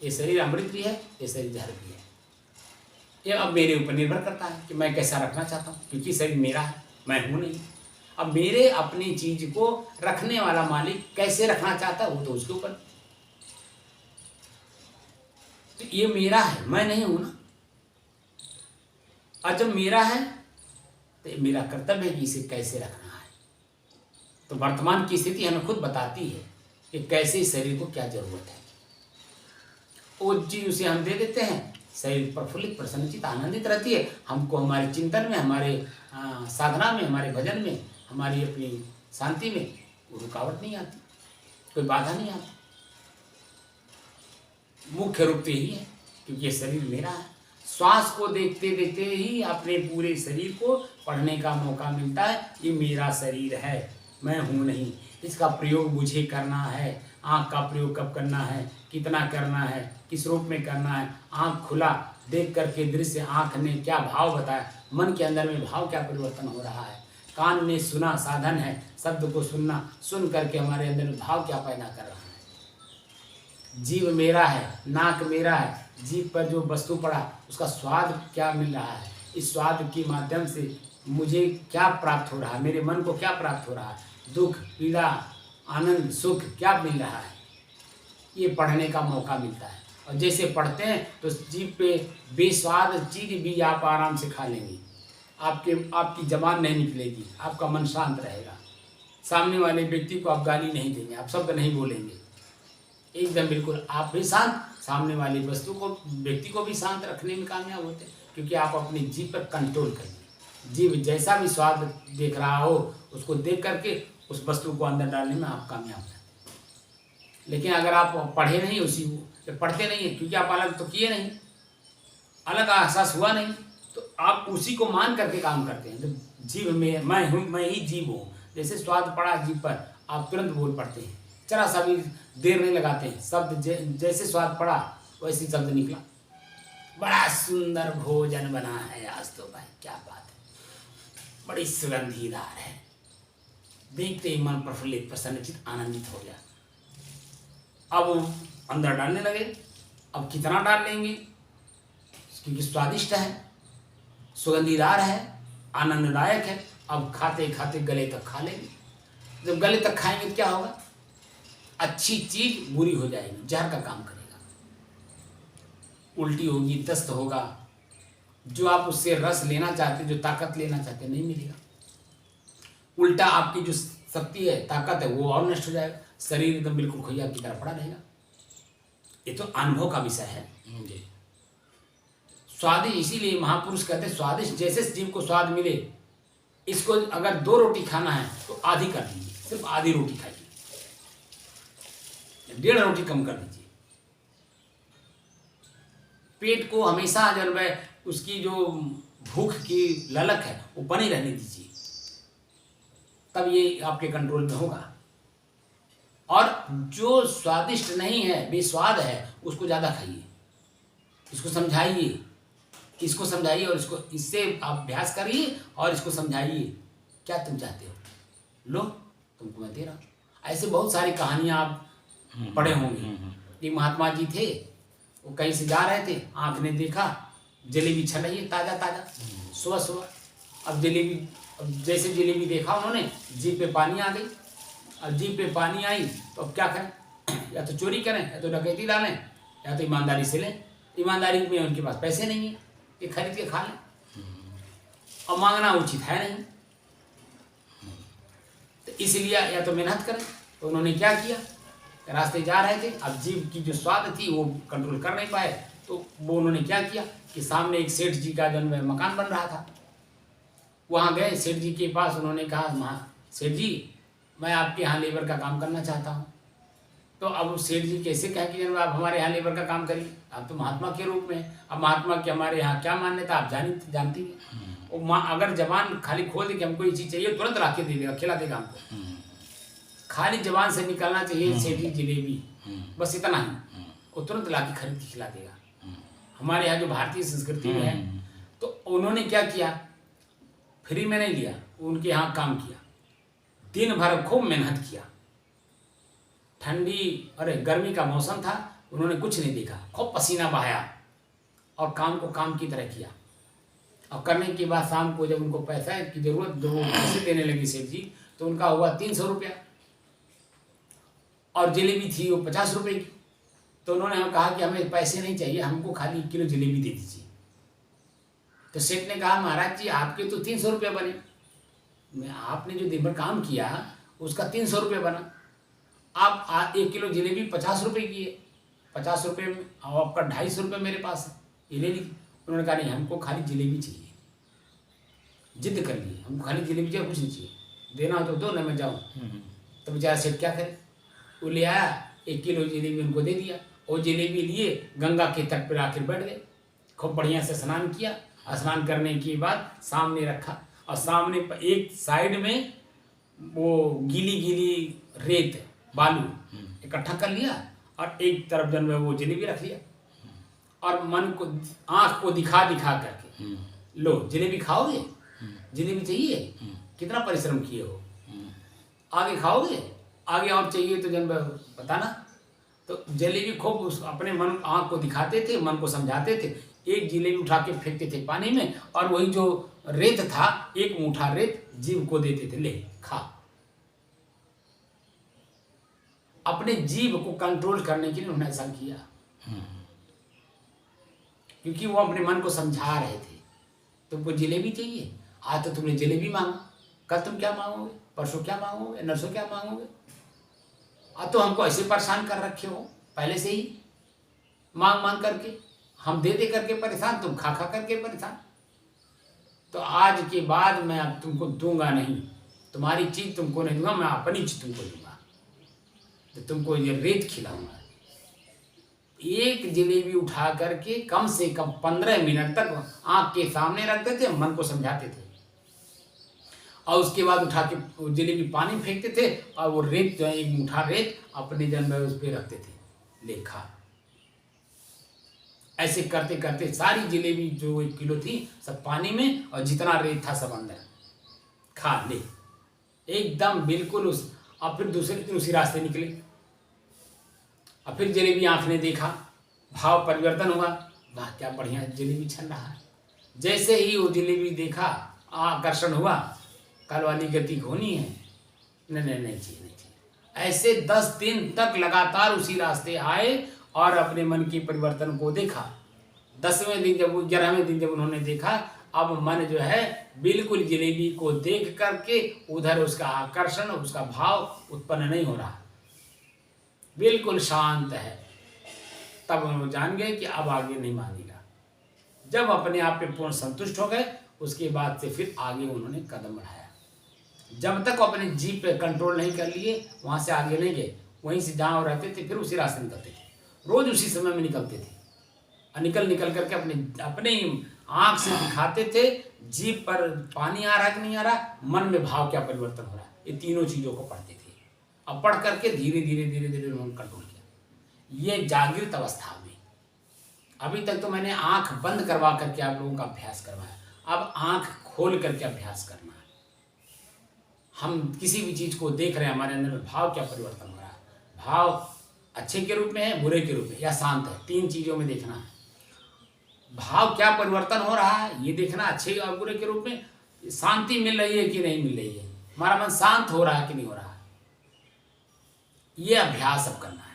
ये शरीर अमृत भी है, ये शरीर जहर भी है। ये अब मेरे ऊपर निर्भर करता है कि मैं कैसा रखना चाहता हूँ, क्योंकि शरीर मेरा है, मैं हूँ नहीं। अब मेरे अपनी चीज़ को रखने वाला मालिक कैसे रखना चाहता है वो तो उसके ऊपर। तो ये मेरा है, मैं नहीं हूं ना। और जब मेरा है तो ये मेरा कर्तव्य है कि इसे कैसे रखना है। तो वर्तमान की स्थिति हमें खुद बताती है कि कैसे इस शरीर को क्या जरूरत है। वो चीज उसे हम दे देते हैं, शरीर प्रफुल्लित प्रसन्नचित आनंदित रहती है। हमको हमारे चिंतन में, हमारे साधना में, हमारे भजन में, हमारी अपनी शांति में वो रुकावट नहीं आती, कोई बाधा नहीं आती। मुख्य रूप तो यही है, क्योंकि ये शरीर मेरा है। श्वास को देखते देखते ही अपने पूरे शरीर को पढ़ने का मौका मिलता है। ये मेरा शरीर है, मैं हूँ नहीं। इसका प्रयोग मुझे करना है। आँख का प्रयोग कब करना है, कितना करना है, किस रूप में करना है। आँख खुला, देख करके दृश्य, आँख ने क्या भाव बताया, मन के अंदर में भाव क्या परिवर्तन हो रहा है। कान ने सुना, साधन है शब्द को सुनना, सुन करके हमारे अंदर में भाव क्या पैदा कर रहा है। जीव मेरा है, नाक मेरा है, जीभ पर जो वस्तु पड़ा उसका स्वाद क्या मिल रहा है। इस स्वाद के माध्यम से मुझे क्या प्राप्त हो रहा है, मेरे मन को क्या प्राप्त हो रहा है, दुख, पीड़ा, आनंद, सुख क्या मिल रहा है। ये पढ़ने का मौका मिलता है। और जैसे पढ़ते हैं तो जीभ पे बेस्वाद चीज़ भी आप आराम से खा लेंगे। आपकी जबान नहीं निकलेगी, आपका मन शांत रहेगा। सामने वाले व्यक्ति को आप गाली नहीं देंगे, आप शब्द नहीं बोलेंगे, एकदम बिल्कुल आप भी शांत, सामने वाली वस्तु को, व्यक्ति को भी शांत रखने में कामयाब होते हैं, क्योंकि आप अपनी जीभ पर कंट्रोल करिए। जीभ जैसा भी स्वाद देख रहा हो उसको देख करके उस वस्तु को अंदर डालने में आप कामयाब हैं। लेकिन अगर आप पढ़े नहीं, पढ़ते नहीं है, क्योंकि आप अलग तो किए नहीं, अलग एहसास हुआ नहीं, तो आप उसी को मान करके काम करते हैं। तो जीभ में मैं हूँ, मैं ही जीभ हूँ। जैसे स्वाद पड़ा जीभ पर, आप तुरंत बोल पड़ते हैं, जरा सा भी देर नहीं लगाते हैं। शब्द जैसे स्वाद पड़ा वैसे शब्द निकला। बड़ा सुंदर भोजन बना है आज तो भाई, क्या बात है, बड़ी सुगंधीदार है। देखते ही मन प्रफुल्लित, प्रसन्नचित, आनंदित हो गया। अब अंदर डालने लगे। अब कितना डाल लेंगे, क्योंकि स्वादिष्ट है, सुगंधीदार है, आनंददायक है। अब खाते खाते गले तक खा लेंगे। जब गले तक खाएंगे तो क्या होगा, अच्छी चीज बुरी हो जाएगी, जहर का काम करेगा, उल्टी होगी, दस्त होगा। जो आप उससे रस लेना चाहते, जो ताकत लेना चाहते, नहीं मिलेगा। उल्टा आपकी जो शक्ति है, ताकत है, वो और नष्ट हो जाएगा। शरीर एकदम बिल्कुल खोया की तरह पड़ा रहेगा। ये तो अनुभव का विषय है। स्वादिष्ट, इसीलिए महापुरुष कहते हैं स्वादिष्ट जैसे जीव को स्वाद मिले, इसको अगर 2 रोटी खाना है तो आधी कर दीजिए, सिर्फ आधी रोटी खाइए, 1.5 रोटी कम कर दीजिए। पेट को हमेशा जब उसकी जो भूख की ललक है वो बनी रहने दीजिए, तब ये आपके कंट्रोल में होगा। और जो स्वादिष्ट नहीं है, बेस्वाद है, उसको ज़्यादा खाइए, इसको समझाइए, इसको समझाइए और इससे अभ्यास करिए और इसको समझाइए क्या तुम चाहते हो, लो तुमको मैं दे रहा हूँ। ऐसे बहुत सारी कहानियाँ आप पढ़े होंगे। एक महात्मा जी थे, वो कहीं से जा रहे थे, आँख ने देखा जलेबी छल रही है ताज़ा ताज़ा सुबह सुबह। अब जैसे जलेबी देखा उन्होंने, जीभ पे पानी आ गई। अब जीभ पे पानी आई तो अब क्या करें, या तो चोरी करें, या तो डकैती डालें, या तो ईमानदारी से लें। ईमानदारी में उनके पास पैसे नहीं है कि खरीद के खा लें, और मांगना उचित है नहीं, तो इसलिए या तो मेहनत करें। तो उन्होंने क्या किया, रास्ते जा रहे थे, अब जीभ की जो स्वाद थी वो कंट्रोल कर नहीं पाए, तो वो उन्होंने क्या किया कि सामने एक सेठ जी का जन्म मकान बन रहा था, वहाँ गए सेठ जी के पास। उन्होंने कहा, सेठ जी मैं आपके यहाँ लेबर का काम करना चाहता हूँ। तो अब सेठ जी कैसे कहें कि आप हमारे यहाँ लेबर का काम करिए, आप तो महात्मा के रूप में। अब महात्मा की हमारे यहाँ क्या मान्यता आप जानती हैं। वो अगर जबान खाली खोल दे कि हमको ये चीज़ चाहिए, तुरंत ला के दे देगा, खिला देगा हमको। खाली जबान से निकलना चाहिए सेठ जी जलेबी, बस इतना ही, वो तुरंत ला के खरीद के खिला देगा। हमारे यहाँ जो भारतीय संस्कृति में है, तो उन्होंने क्या किया, फ्री में नहीं लिया, उनके यहाँ काम किया, दिन भर खूब मेहनत किया। गर्मी का मौसम था, उन्होंने कुछ नहीं देखा, खूब पसीना बहाया और काम को काम की तरह किया। और करने के बाद शाम को जब उनको पैसा की जरूरत, जो पैसे देने लगी सेठ जी, तो उनका हुआ 300 रुपया, और जलेबी थी वो 50 रुपये की। तो उन्होंने हमें कहा कि हमें पैसे नहीं चाहिए, हमको खाली 1 किलो जलेबी दे दीजिए। तो सेठ ने कहा महाराज जी आपके तो 300 रुपये बने, मैं आपने जो दिन भर काम किया उसका 300 रुपये बना, आप 1 किलो जलेबी 50 रुपये की है, 50 रुपये में और आपका 250 रुपये मेरे पास है, ये ले लीजिए। उन्होंने कहा नहीं हमको खाली जलेबी चाहिए, जिद कर लिए हमको खाली जलेबी चाहिए, कुछ नहीं चाहिए, देना हो तो दो, ना मैं जाऊँ। तो बेचारा सेठ क्या करे, वो ले आया 1 किलो जलेबी उनको दे दिया, और जलेबी लिए गंगा के तट पर आकर बैठ गए, खूब बढ़िया से स्नान किया। स्नान करने के बाद सामने रखा, और सामने एक साइड में वो गीली गीली रेत बालू इकट्ठा कर लिया, और एक तरफ जन में वो जलेबी रख लिया, और मन को आँख को दिखा दिखा करके लो जलेबी खाओगे, जलेबी चाहिए, कितना परिश्रम किए हो, आगे खाओगे, आगे और चाहिए तो जन बताना। तो जलेबी खूब उस अपने मन आँख को दिखाते थे, मन को समझाते थे, एक जलेबी उठा के फेंकते थे पानी में, और वही जो रेत था एक मुठा रेत जीव को देते थे, ले खा। अपने जीव को कंट्रोल करने के लिए उन्होंने ऐसा किया, क्योंकि वो अपने मन को समझा रहे थे। तुमको जलेबी चाहिए, आज तो तुमने जलेबी मांगा, कल तुम क्या मांगोगे, परसों क्या मांगोगे, नरसों क्या मांगोगे, आज तो हमको ऐसे परेशान कर रखे हो पहले से ही, मांग मांग करके, हम दे दे करके परेशान, तुम खा खा करके परेशान। तो आज के बाद मैं अब तुमको दूंगा नहीं, तुम्हारी चीज तुमको नहीं दूंगा, मैं अपनी चीज तुमको दूंगा, तो तुमको ये रेत खिलाऊंगा। एक जलेबी उठा करके कम से कम 15 मिनट तक आंख के सामने रखते थे, मन को समझाते थे, और उसके बाद उठा के जलेबी पानी फेंकते थे, और वो रेत जो है एक मुठा रेत अपने जन्म में उस पर रखते थे, ले खा। ऐसे करते करते सारी जलेबी जो 1 किलो थी सब पानी में, और जितना रेत था सब अंदर, खा ले एकदम बिल्कुल उस। और फिर दूसरे दिन उसी रास्ते निकले, और फिर जलेबी आँख ने देखा, भाव परिवर्तन हुआ, वाह क्या बढ़िया जलेबी छन रहा है। जैसे ही वो जलेबी देखा आकर्षण हुआ, कल वाली गति होनी है, नहीं नहीं नहीं चाहिए, नहीं चाहिए। ऐसे 10 दिन तक लगातार उसी रास्ते आए और अपने मन के परिवर्तन को देखा। 10वें दिन जब 11वें दिन जब उन्होंने देखा, अब मन जो है बिल्कुल जलेबी को देख करके उधर उसका आकर्षण, उसका भाव उत्पन्न नहीं हो रहा, बिल्कुल शांत है। तब उन्होंने जान गए कि अब आगे नहीं मानेगा। जब अपने आप पे पूर्ण संतुष्ट हो गए, उसके बाद से फिर आगे उन्होंने कदम बढ़ाया। जब तक अपने जीप पे कंट्रोल नहीं कर लिए, वहाँ से आगे नहीं गए, वहीं से जहाँ रहते थे फिर उसी रास्ते निकलते थे, रोज उसी समय में निकलते थे, और निकल करके अपने आँख से दिखाते थे जीप पर पानी आ रहा है कि नहीं आ रहा, मन में भाव क्या परिवर्तन हो रहा है, ये तीनों चीज़ों को पढ़ते थे। अब पढ़ करके धीरे धीरे धीरे धीरे उन्होंने कंट्रोल किया। ये जागृत अवस्था में, अभी तक तो मैंने आंख बंद करवा करके आप लोगों का अभ्यास करवाया, अब आंख खोल करके अभ्यास करना है। हम किसी भी चीज़ को देख रहे हैं, हमारे अंदर भाव क्या परिवर्तन हो रहा है, भाव अच्छे के रूप में है, बुरे के रूप में या शांत है, 3 चीज़ों में देखना है। भाव क्या परिवर्तन हो रहा है ये देखना, अच्छे और बुरे के रूप में, शांति मिल रही है कि नहीं मिल रही है, हमारा मन शांत हो रहा है कि नहीं हो रहा है, ये अभ्यास अब करना है।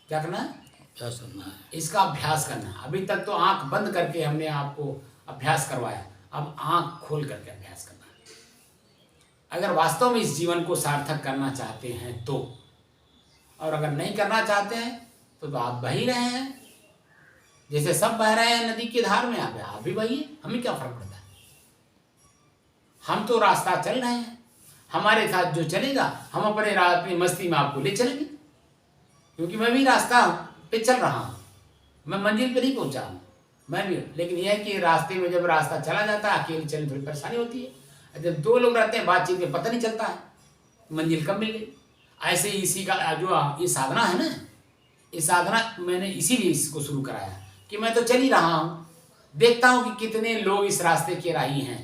क्या करना है? अभ्यास करना है, इसका अभ्यास करना है। अभी तक तो आंख बंद करके हमने आपको अभ्यास करवाया, अब आंख खोल करके अभ्यास करना है। अगर वास्तव में इस जीवन को सार्थक करना चाहते हैं तो, और अगर नहीं करना चाहते हैं तो आप बह ही रहे हैं, जैसे सब बह रहे हैं नदी की धार में, आप भी बहिए, हमें क्या फर्क पड़ता है। हम तो रास्ता चल रहे हैं, हमारे साथ जो चलेगा हम अपनी मस्ती में आपको ले चलेंगे, क्योंकि मैं भी रास्ता पे चल रहा हूँ, मैं मंजिल पे नहीं पहुँचा हूँ, मैं भी। लेकिन यह है कि रास्ते में जब रास्ता चला जाता है, अकेले चलने थोड़ी परेशानी होती है। जब 2 लोग रहते हैं, बातचीत में पता नहीं चलता है मंजिल कब मिल गई। ऐसे इसी का जो ये साधना है ना, ये साधना मैंने इसीलिए इसको शुरू कराया कि मैं तो चल ही रहा हूँ, देखता हूँ कि कितने लोग इस रास्ते के राही हैं,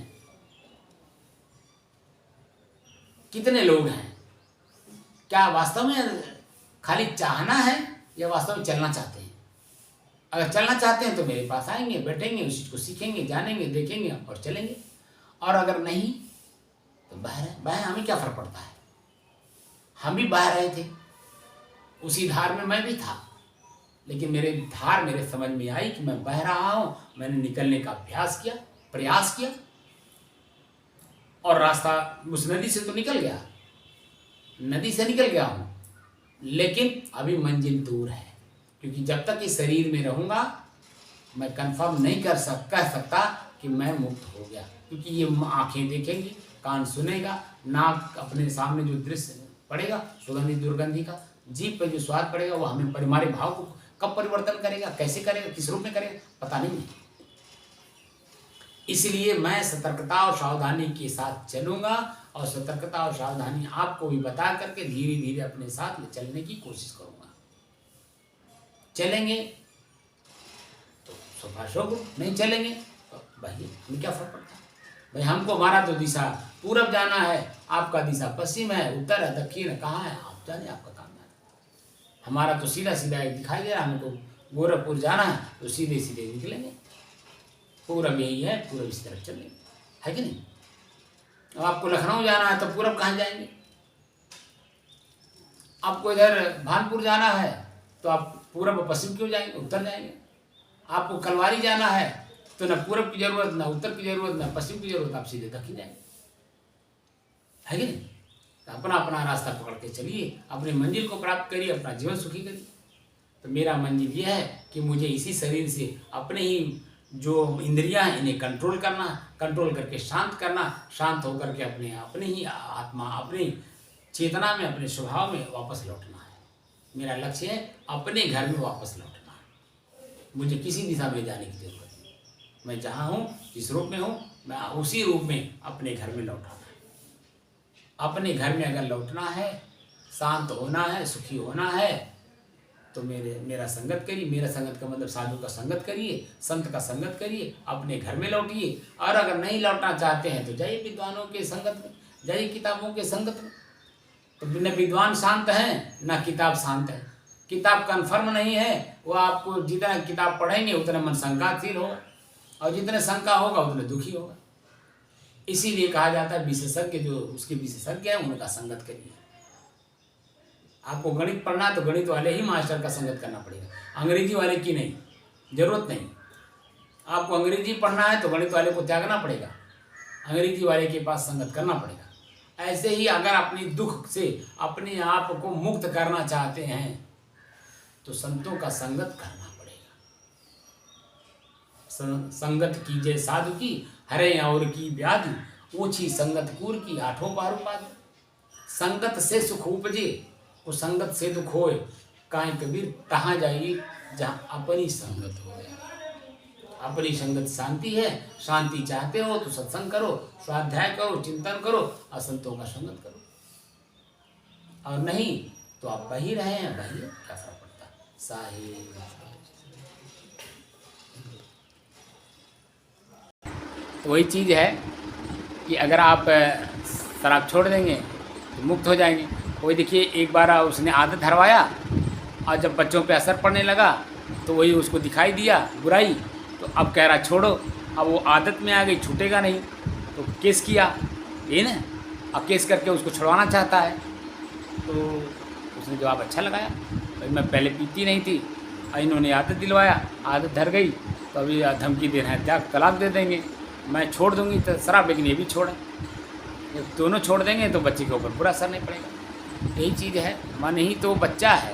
कितने लोग हैं, क्या वास्तव में खाली चाहना है या वास्तव में चलना चाहते हैं। अगर चलना चाहते हैं तो मेरे पास आएंगे, बैठेंगे, उस चीज़ को सीखेंगे, जानेंगे, देखेंगे और चलेंगे। और अगर नहीं तो बह हमें क्या फर्क पड़ता है। हम भी बह रहे थे, उसी धार में मैं भी था, लेकिन मेरे समझ में आई कि मैं बह रहा हूँ। मैंने निकलने का प्रयास किया और रास्ता उस नदी से तो निकल गया, नदी से निकल गया हूँ, लेकिन अभी मंजिल दूर है। क्योंकि जब तक इस शरीर में रहूँगा मैं कंफर्म नहीं कह सकता कि मैं मुक्त हो गया। क्योंकि ये आँखें देखेंगी, कान सुनेगा, नाक अपने सामने जो दृश्य पड़ेगा सुगंधी दुर्गंधी का, जीभ पे जो स्वाद पड़ेगा वो हमारे भाव को कब परिवर्तन करेगा, कैसे करेगा, किस रूप में करेगा, पता नहीं। इसलिए मैं सतर्कता और सावधानी के साथ चलूँगा और सतर्कता और सावधानी आपको भी बता करके धीरे धीरे अपने साथ चलने की कोशिश करूँगा। चलेंगे तो सुभाषों नहीं चलेंगे तो भाई हमें क्या फर्क पड़ता है। भाई हमको हमारा तो दिशा पूरब जाना है, आपका दिशा पश्चिम है, उत्तर है, दक्षिण है, कहाँ है आप जाने, आपका काम है। हमारा तो सीधा सीधा एक दिखाई दे रहा है, हमको गोरखपुर जाना है तो सीधे सीधे निकलेंगे, पूरब यही है, पूरब इस तरफ चलेंगे, है कि नहीं। अब आपको लखनऊ जाना है तो पूरब कहाँ जाएंगे, आपको इधर भानपुर जाना है तो आप पूरब पश्चिम क्यों जाएंगे, उत्तर जाएंगे। आपको कलवारी जाना है तो न पूरब की जरूरत, न उत्तर की जरूरत, न पश्चिम की जरूरत, आप सीधे दक्षिण जाएंगे, है कि नहीं। तो अपना अपना रास्ता पकड़ के चलिए, अपनी मंजिल को प्राप्त करिए, अपना जीवन सुखी करिए। तो मेरा मंजिल ये है कि मुझे इसी शरीर से अपने ही जो इंद्रियां हैं इन्हें कंट्रोल करना, कंट्रोल करके शांत करना, शांत होकर के अपने ही आत्मा, अपनी चेतना में, अपने स्वभाव में वापस लौटना है। मेरा लक्ष्य है अपने घर में वापस लौटना है। मुझे किसी दिशा में जाने की जरूरत नहीं, मैं जहाँ हूँ, जिस रूप में हूँ, मैं उसी रूप में अपने घर में लौटाना है। अपने घर में अगर लौटना है, शांत होना है, सुखी होना है तो मेरा संगत करिए। मेरा संगत का मतलब साधु का संगत करिए, संत का संगत करिए, अपने घर में लौटिए। और अगर नहीं लौटना चाहते हैं तो जाइए विद्वानों के संगत में, जाइए किताबों के संगत में। तो न विद्वान शांत हैं न किताब शांत है। किताब कन्फर्म नहीं है, वो आपको जितना किताब पढ़ेंगे उतना मन शंकाशील होगा, और जितने शंका होगा उतने दुखी होगा। इसीलिए कहा जाता है विशेषज्ञ जो उसके विशेषज्ञ हैं उनका संगत करिए। आपको गणित पढ़ना है तो गणित वाले ही मास्टर का संगत करना पड़ेगा, अंग्रेजी वाले की नहीं, जरूरत नहीं। आपको अंग्रेजी पढ़ना है तो गणित वाले को त्यागना पड़ेगा, अंग्रेजी वाले के पास संगत करना पड़ेगा। ऐसे ही अगर अपनी दुख से अपने आप को मुक्त करना चाहते हैं तो संतों का संगत करना पड़ेगा। संगत कीजिए साधु की, हरे और की व्याधि, ऊंची संगत कूर की, आठों पार उपाधि। संगत से सुख उपजे, वो संगत से दुख होए, काहे कबीर तहाँ जाइए जहाँ अपनी संगत हो। अपनी संगत शांति है, शांति चाहते हो तो सत्संग करो, स्वाध्याय करो, चिंतन करो, असंतों का संगत करो। और नहीं तो आप बही रहे हैं, बही क्या फर्क पड़ता है। साहिब तो वही चीज़ है कि अगर आप शराब छोड़ देंगे तो मुक्त हो जाएंगे। वही देखिए एक बार उसने आदत धरवाया और जब बच्चों पे असर पड़ने लगा तो वही उसको दिखाई दिया बुराई, तो अब कह रहा छोड़ो। अब वो आदत में आ गई, छूटेगा नहीं, तो केस किया ये ना। अब केस करके उसको छुड़वाना चाहता है। तो उसने जवाब अच्छा लगाया, भाई मैं पहले पीती नहीं थी, इन्होंने आदत दिलवाया, आदत धर गई, तो अभी धमकी दे रहे हैं त्याग तलाक दे देंगे, मैं छोड़ दूंगी तो शराब, लेकिन ये भी छोड़े। जब दोनों छोड़ देंगे तो बच्चे के ऊपर बुरा असर नहीं पड़ेगा। यही चीज़ है, मन ही तो बच्चा है,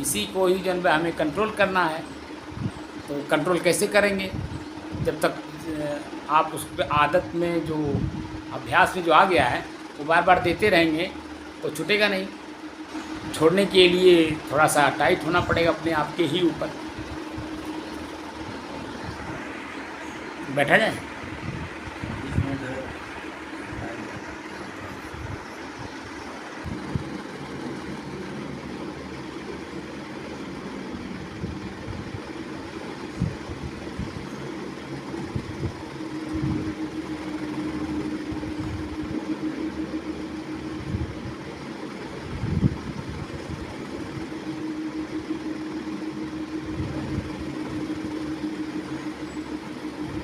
इसी को ही जन हमें कंट्रोल करना है। तो कंट्रोल कैसे करेंगे, जब तक आप उस आदत में जो अभ्यास में जो आ गया है वो बार बार देते रहेंगे तो छूटेगा नहीं। छोड़ने के लिए थोड़ा सा टाइट होना पड़ेगा अपने आप के ही ऊपर। बैठा जाए।